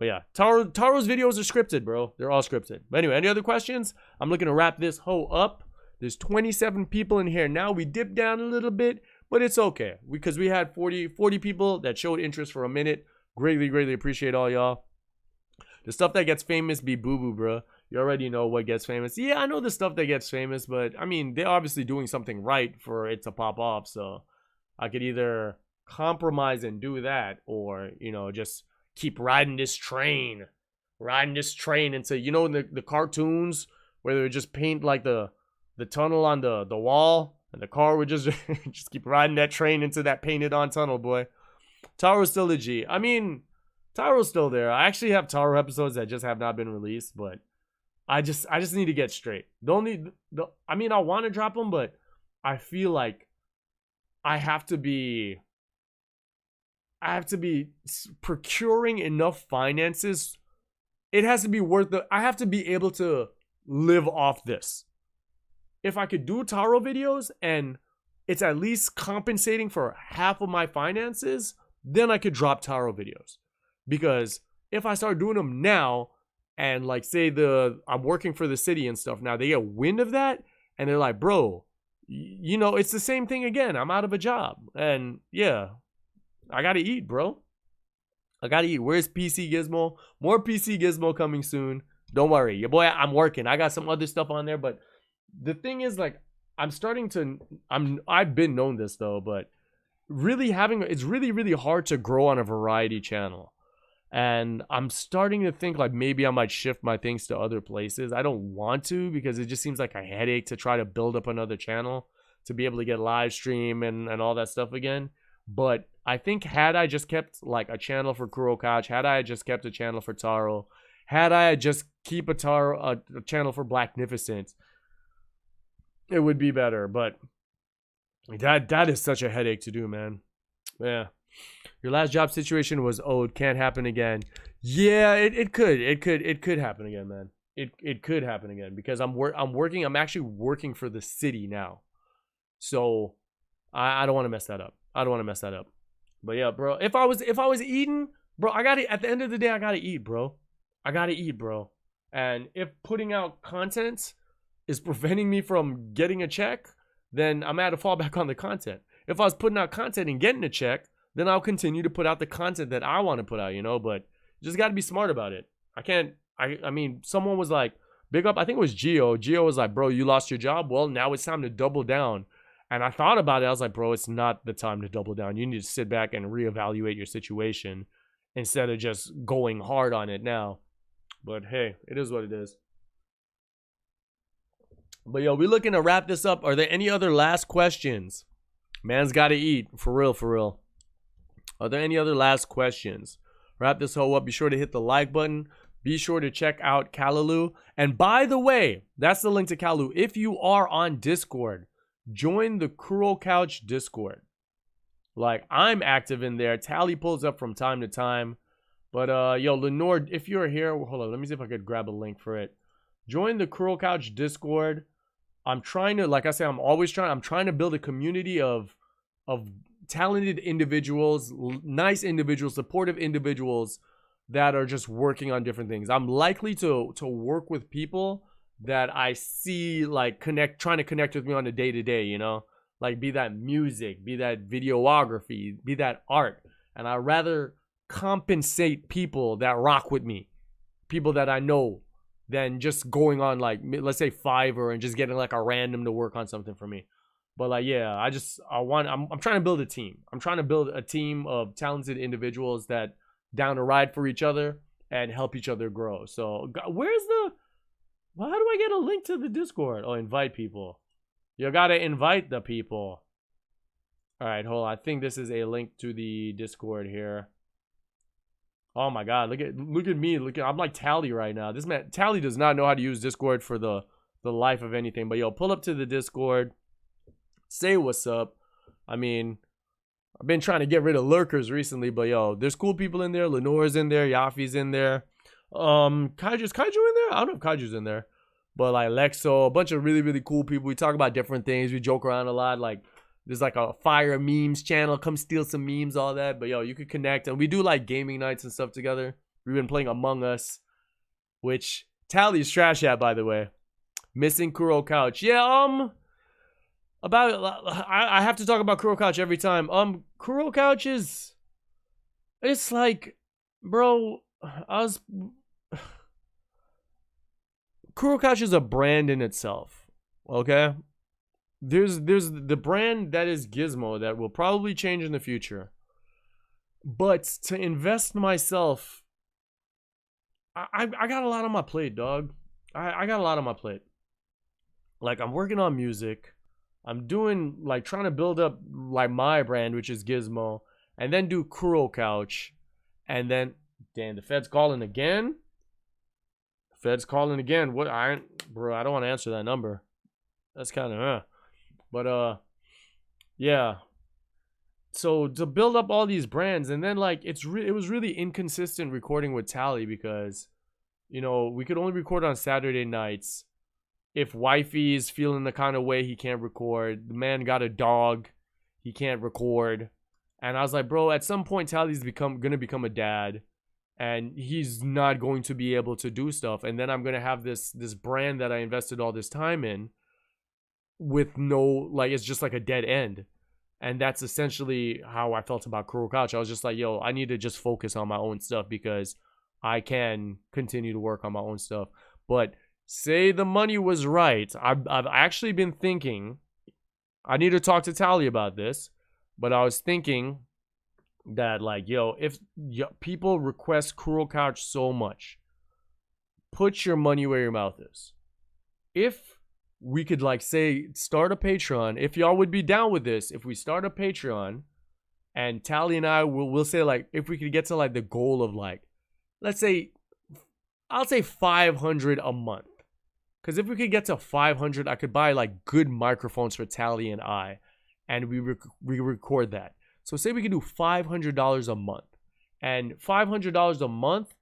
[SPEAKER 2] yeah, Taro's videos are scripted, bro. They're all scripted. But anyway, any other questions? I'm looking to wrap this hoe up. There's 27 people in here now. We dipped down a little bit, but it's okay because we had 40 people that showed interest for a minute. Greatly appreciate all y'all. The stuff that gets famous be boo-boo, bro. You already know what gets famous. Yeah, I know the stuff that gets famous, but I mean, they're obviously doing something right for it to pop off. So I could either compromise and do that or, you know, just keep riding this train into, you know, the cartoons where they would just paint like the tunnel on the wall and the car would just just keep riding that train into that painted on tunnel, boy. Taro's still a G. I mean, Taro's still there. I actually have Taro episodes that just have not been released, but I just need to get straight. I mean, I want to drop them, but I feel like I have to be procuring enough finances. It has to be worth it. I have to be able to live off this. If I could do Taro videos and it's at least compensating for half of my finances, then I could drop Taro videos. Because if I start doing them now, and like say I'm working for the city and stuff now, they get wind of that and they're like, bro, you know, it's the same thing again. I'm out of a job. And yeah, I gotta eat, bro. I gotta eat. Where's PC Gizmo? More PC Gizmo coming soon. Don't worry. Your boy, I'm working. I got some other stuff on there, but the thing is, like, I've been known this though, but it's really hard to grow on a variety channel. And I'm starting to think like maybe I might shift my things to other places. I don't want to because it just seems like a headache to try to build up another channel to be able to get live stream and all that stuff again. But I think had I just kept like a channel for Kuro Couch, had I just kept a channel for Taro, had I just keep a channel for Blacknificent, it would be better. But that is such a headache to do, man. Yeah. Your last job situation was owed. Can't happen again. Yeah, it could happen again, man. It could happen again because I'm actually working for the city now. So I don't want to mess that up. But yeah, bro, if I was eating, bro, at the end of the day, I gotta eat, bro. And if putting out content is preventing me from getting a check, then I'm gonna have to fall back on the content. If I was putting out content and getting a check, then I'll continue to put out the content that I want to put out, you know, but you just got to be smart about it. I mean, someone was like, big up, I think it was Gio. Gio was like, bro, you lost your job. Well, now it's time to double down. And I thought about it. I was like, bro, it's not the time to double down. You need to sit back and reevaluate your situation instead of just going hard on it now. But hey, it is what it is. But yo, we're looking to wrap this up. Are there any other last questions? Man's got to eat. For real. Are there any other last questions? Wrap this whole up. Be sure to hit the like button. Be sure to check out Kalalu. And by the way, that's the link to Kalalu. If you are on Discord, join the Kuro Couch Discord. Like, I'm active in there. Tally pulls up from time to time. But, yo, Lenore, if you're here, hold on. Let me see if I could grab a link for it. Join the Kuro Couch Discord. I'm trying to, like I said, I'm trying to build a community of talented individuals, nice individuals, supportive individuals that are just working on different things. I'm likely to work with people that I see like trying to connect with me on a day-to-day, you know? Like, be that music, be that videography, be that art. And I'd rather compensate people that rock with me, people that I know, than just going on, like, let's say Fiverr and just getting like a random to work on something for me. But like, yeah, I'm trying to build a team. I'm trying to build a team of talented individuals that down to ride for each other and help each other grow. So how do I get a link to the Discord? Oh, invite people. You gotta invite the people. All right, hold on. I think this is a link to the Discord here. Oh my God, look at me. I'm like Tally right now. This man, Tally, does not know how to use Discord for the life of anything. But yo, pull up to the Discord. Say what's up. I mean, I've been trying to get rid of lurkers recently, but yo, there's cool people in there. Lenore's in there. Yafi's in there. Kaiju's in there? I don't know if Kaiju's in there. But like Lexo, a bunch of really, really cool people. We talk about different things. We joke around a lot. Like, there's like a fire memes channel. Come steal some memes, all that. But yo, you could connect. And we do like gaming nights and stuff together. We've been playing Among Us, which Tally's trash at, by the way. Missing Kuro Couch. Yeah, I have to talk about Kuro Couch every time. Kuro Couch it's like, bro, Kuro Couch is a brand in itself, okay? There's the brand that is Gizmo that will probably change in the future. But to invest myself, I got a lot on my plate, dog. I got a lot on my plate. Like, I'm working on music. I'm doing, like, trying to build up, like, my brand, which is Gizmo. And then do Kuro Couch. And then, damn, the Fed's calling again? Fed's calling again. What? Bro, I don't want to answer that number. That's kind of, But, yeah. So, to build up all these brands, and then, like, it was really inconsistent recording with Tally because, you know, we could only record on Saturday nights. If wifey's feeling the kind of way, he can't record. The man got a dog. He can't record. And I was like, bro, at some point, Tally's gonna become a dad. And he's not going to be able to do stuff. And then I'm going to have this brand that I invested all this time in with no, like, it's just like a dead end. And that's essentially how I felt about Kuro Couch. I was just like, yo, I need to just focus on my own stuff because I can continue to work on my own stuff. But say the money was right. I've actually been thinking, I need to talk to Tally about this, but I was thinking that, like, yo, if people request Kuro Couch so much, put your money where your mouth is. If we could, like, say, start a Patreon, if y'all would be down with this, if we start a Patreon, and Tally and I will say, like, if we could get to, like, the goal of, like, let's say, I'll say 500 a month. Because if we could get to 500, I could buy, like, good microphones for Tally and I, and we record that. So say we can do $500 a month, and $500 a month,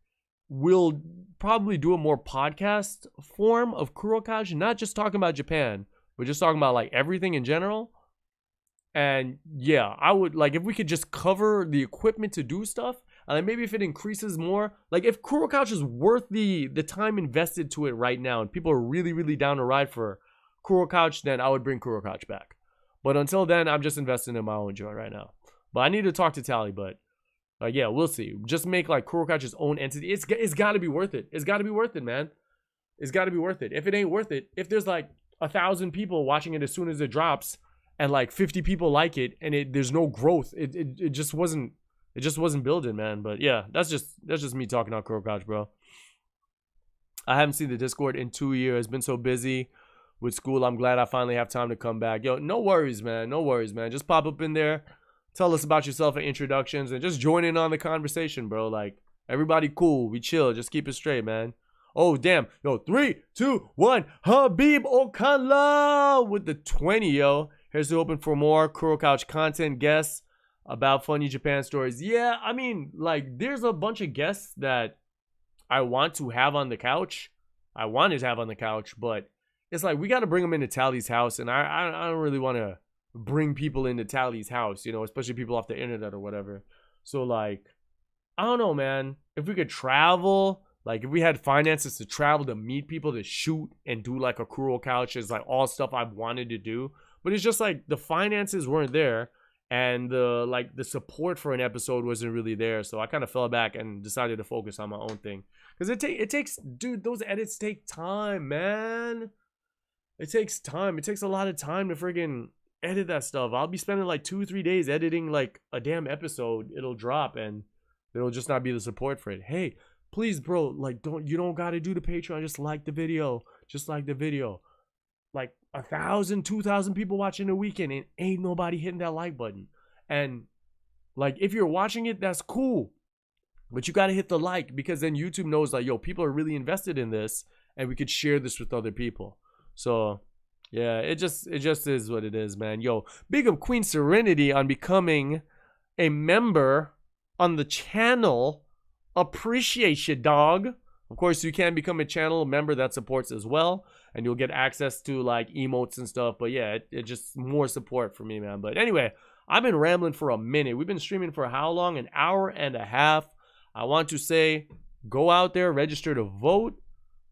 [SPEAKER 2] we'll probably do a more podcast form of Kuro Couch, not just talking about Japan, we're just talking about, like, everything in general. And yeah, I would, like, if we could just cover the equipment to do stuff, and then maybe if it increases more, like, if Kuro Couch is worth the time invested to it right now, and people are really, really down to ride for Kuro Couch, then I would bring Kuro Couch back. But until then, I'm just investing in my own joy right now. But I need to talk to Tally, but yeah, we'll see. Just make, like, Kuro Couch's own entity. It's got to be worth it. It's got to be worth it, man. It's got to be worth it. If it ain't worth it, if there's, like, 1,000 people watching it as soon as it drops, and, like, 50 people like it, and there's no growth, it just wasn't building, man. But yeah, that's just me talking about Kuro Couch, bro. I haven't seen the Discord in 2 years. Been so busy with school. I'm glad I finally have time to come back. Yo, no worries, man. No worries, man. Just pop up in there. Tell us about yourself and introductions, and just join in on the conversation, bro. Like, everybody cool. We chill. Just keep it straight, man. Oh, damn. Yo, 3, 2, 1. Habib Okanla with the 20, yo. Here's to open for more Kuro Couch content, guests about funny Japan stories. Yeah, I mean, like, there's a bunch of guests that I want to have on the couch. I wanted to have on the couch, but it's like, we got to bring them into Tally's house, and I don't really want to bring people into Tally's house, you know, especially people off the internet or whatever. So, like, I don't know, man. If we could travel, like, if we had finances to travel, to meet people, to shoot and do, like, a Kuro Couch, is, like, all stuff I've wanted to do. But it's just like the finances weren't there, and the support for an episode wasn't really there. So I kind of fell back and decided to focus on my own thing. Because it takes, dude, those edits take time, man. It takes time. It takes a lot of time to friggin' edit that stuff. I'll be spending like 2-3 days editing like a damn episode. It'll drop and there'll just not be the support for it. Hey, please, bro, like you don't gotta do the Patreon. Just like the video. Just like the video. Like 1,000, 2,000 people watching a weekend and ain't nobody hitting that like button. And like if you're watching it, that's cool. But you gotta hit the like, because then YouTube knows like, yo, people are really invested in this and we could share this with other people. So yeah, it just is what it is, man. Yo, big up Queen Serenity on becoming a member on the channel. Appreciate you, dog. Of course, you can become a channel member that supports as well, and you'll get access to like emotes and stuff. But yeah, it just more support for me, man. But anyway, I've been rambling for a minute. We've been streaming for how long? An hour and a half. I want to say, go out there, register to vote.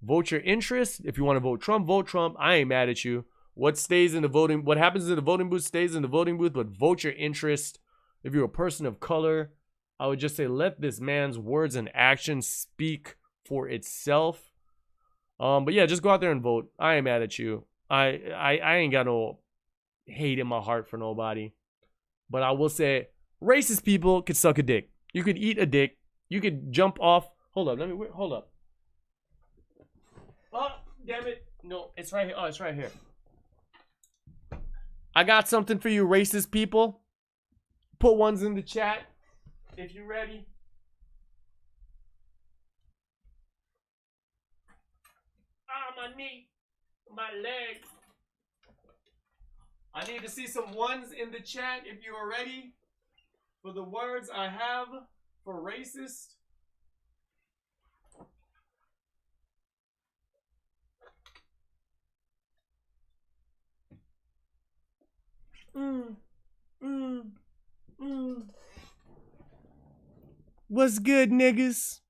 [SPEAKER 2] Vote your interest. If you want to vote Trump, vote Trump. I ain't mad at you. What stays in the voting, what happens in the voting booth stays in the voting booth, but vote your interest. If you're a person of color, I would just say let this man's words and actions speak for itself. But yeah, just go out there and vote. I ain't mad at you. I ain't got no hate in my heart for nobody. But I will say, racist people could suck a dick. You could eat a dick. You could jump off. Hold up, hold up. Oh, damn it. No, it's right here. Oh, it's right here. I got something for you, racist people. Put ones in the chat if you're ready. Ah, my knee. My leg. I need to see some ones in the chat if you are ready for the words I have for racist. What's good, niggas?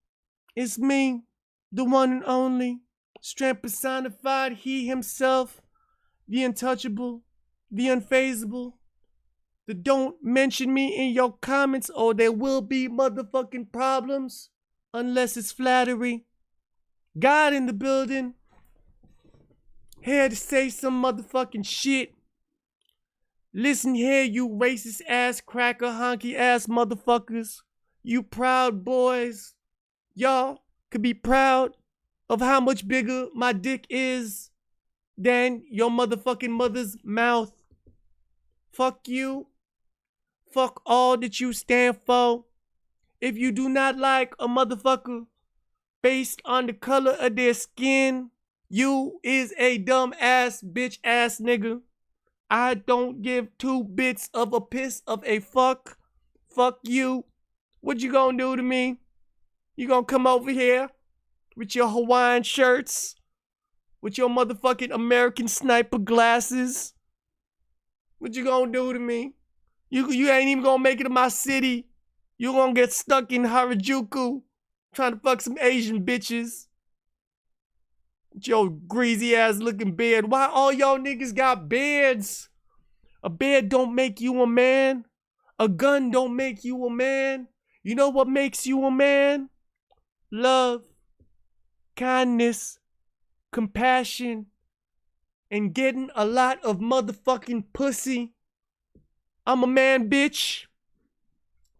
[SPEAKER 2] It's me, the one and only, strength personified, he himself, the untouchable, the unfazable, the don't mention me in your comments or there will be motherfucking problems, unless it's flattery. God in the building, here to say some motherfucking shit. Listen here, you racist ass cracker honky ass motherfuckers. You proud boys. Y'all could be proud of how much bigger my dick is than your motherfucking mother's mouth. Fuck you. Fuck all that you stand for. If you do not like a motherfucker based on the color of their skin, you is a dumb ass bitch ass nigga. I don't give 2 bits of a piss of a fuck. Fuck you. What you gonna do to me? You gonna come over here with your Hawaiian shirts? With your motherfucking American sniper glasses? What you gonna do to me? You ain't even gonna make it to my city. You gonna get stuck in Harajuku trying to fuck some Asian bitches. With your greasy ass looking beard. Why all y'all niggas got beards? A beard don't make you a man. A gun don't make you a man. You know what makes you a man? Love, kindness, compassion, and getting a lot of motherfucking pussy. I'm a man, bitch.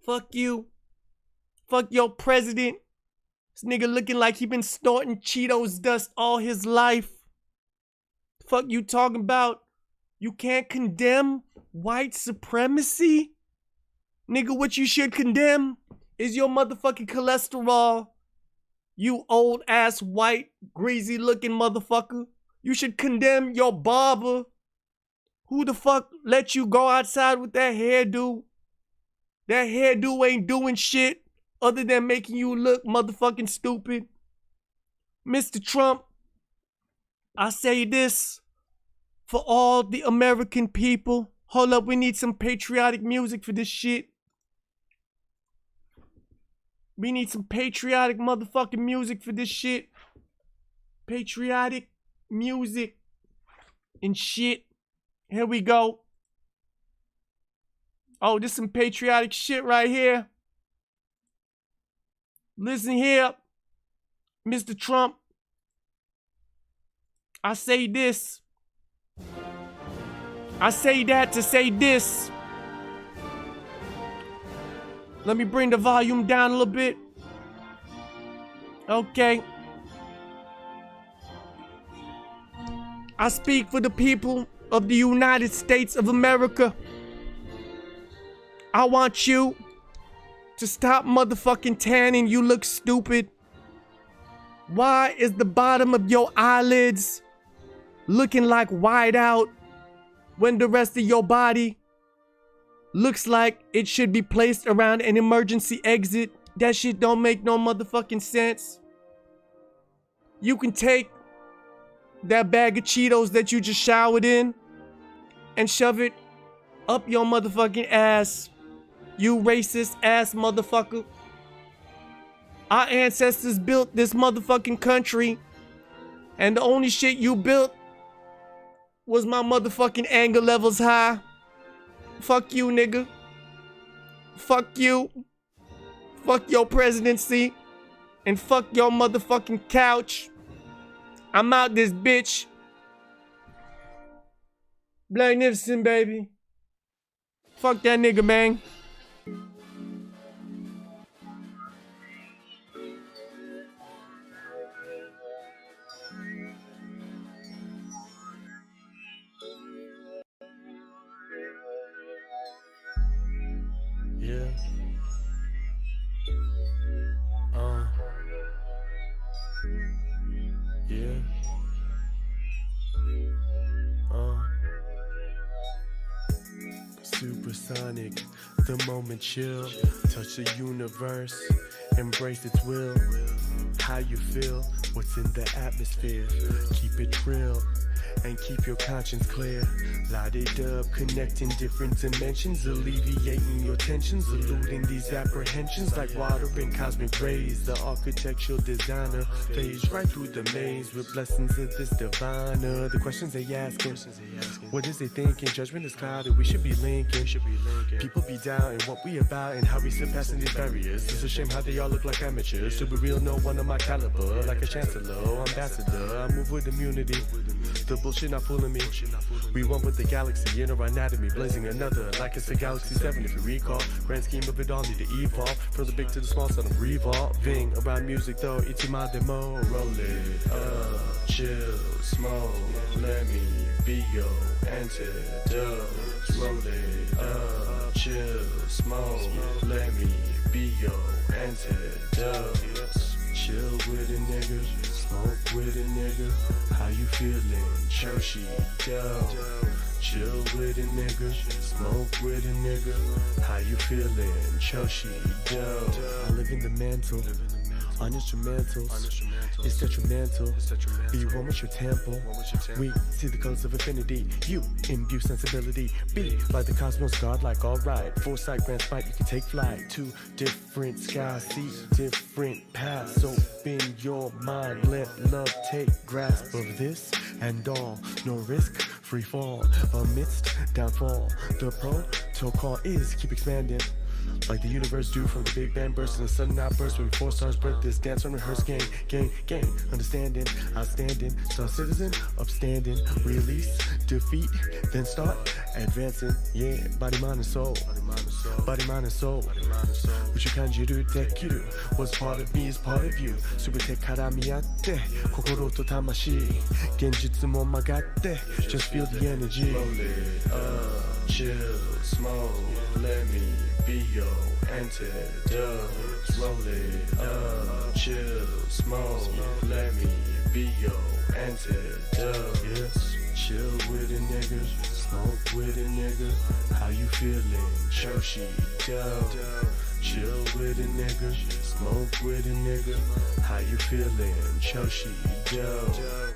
[SPEAKER 2] Fuck you. Fuck your president. This nigga looking like he been snorting Cheetos dust all his life. Fuck you talking about? You can't condemn white supremacy? Nigga, what you should condemn is your motherfucking cholesterol. You old ass white greasy looking motherfucker. You should condemn your barber. Who the fuck let you go outside with that hairdo? That hairdo ain't doing shit other than making you look motherfucking stupid. Mr. Trump, I say this for all the American people. Hold up, we need some patriotic music for this shit. We need some patriotic motherfucking music for this shit. Patriotic music and shit. Here we go. Oh, this some patriotic shit right here. Listen here, Mr. Trump. I say this. I say that to say this. Let me bring the volume down a little bit. Okay. I speak for the people of the United States of America. I want you to stop motherfucking tanning. You look stupid. Why is the bottom of your eyelids looking like white out when the rest of your body looks like it should be placed around an emergency exit? That shit don't make no motherfucking sense. You can take that bag of Cheetos that you just showered in and shove it up your motherfucking ass. You racist ass motherfucker. Our ancestors built this motherfucking country, and the only shit you built was my motherfucking anger levels high. Fuck you, nigga. Fuck you. Fuck your presidency. And fuck your motherfucking couch. I'm out this bitch. Magnificent, baby. Fuck that nigga, man.
[SPEAKER 1] Yeah. Yeah. Supersonic, the moment chill, touch the universe, embrace its will. How you feel, what's in the atmosphere, keep it real and keep your conscience clear. Light it up, connecting different dimensions, alleviating your tensions, eluding these apprehensions like water in cosmic rays. The architectural designer fades right through the maze with blessings of this diviner. The questions they asking, what is they thinking? Judgment is clouded, we should be linking. People be down in what we about and how we surpassing these barriers. It's a shame how they all look like amateurs. To be real, no one of my caliber, like a chancellor or ambassador. I move with immunity. The bullshit not fooling me. We one with the galaxy in our anatomy, blazing another like it's a Galaxy 7 if you recall. Grand scheme of it all need to evolve from the big to the small, sort of revolving around music though. It's my demo. Roll it up, chill, smoke. Let me be your antidote. Roll it up, chill, smoke. Let me be your antidote. Chill with a nigga, smoke with a nigga. How you feeling? Churchy, dope. Chill with a nigga, smoke with a nigga. How you feeling? Churchy, dope. I live in the mantle, on instrumentals. It's detrimental. Be one with your temple. We see the colors of infinity. You imbue sensibility. Be like the cosmos, godlike, alright. Foresight grants might, you can take flight. Two different skies, see different paths. Open your mind, let love take grasp of this and all. No risk, free fall amidst downfall. The protocol is keep expanding. Like the universe do from the Big Bang burst in a sudden outburst when 4 stars birth this dance on rehearsed gang, understanding, outstanding, star citizen, upstanding, release, defeat, then start advancing, yeah, body, mind, and soul, body, mind, and soul, which you kanjiru dekiru, what's part of me is part of you, subete karamiatte, kokoro to tamashi, genjutsu mo magatte, just feel the energy, roll it up, chill, smoke, let me be your antidote. Roll it up, chill, smoke. Let me be your antidote. Yes, chill with a nigga, smoke with a nigga. How you feeling? Churchy, dope. Chill with a nigga, smoke with a nigga. How you feeling? Churchy, dope.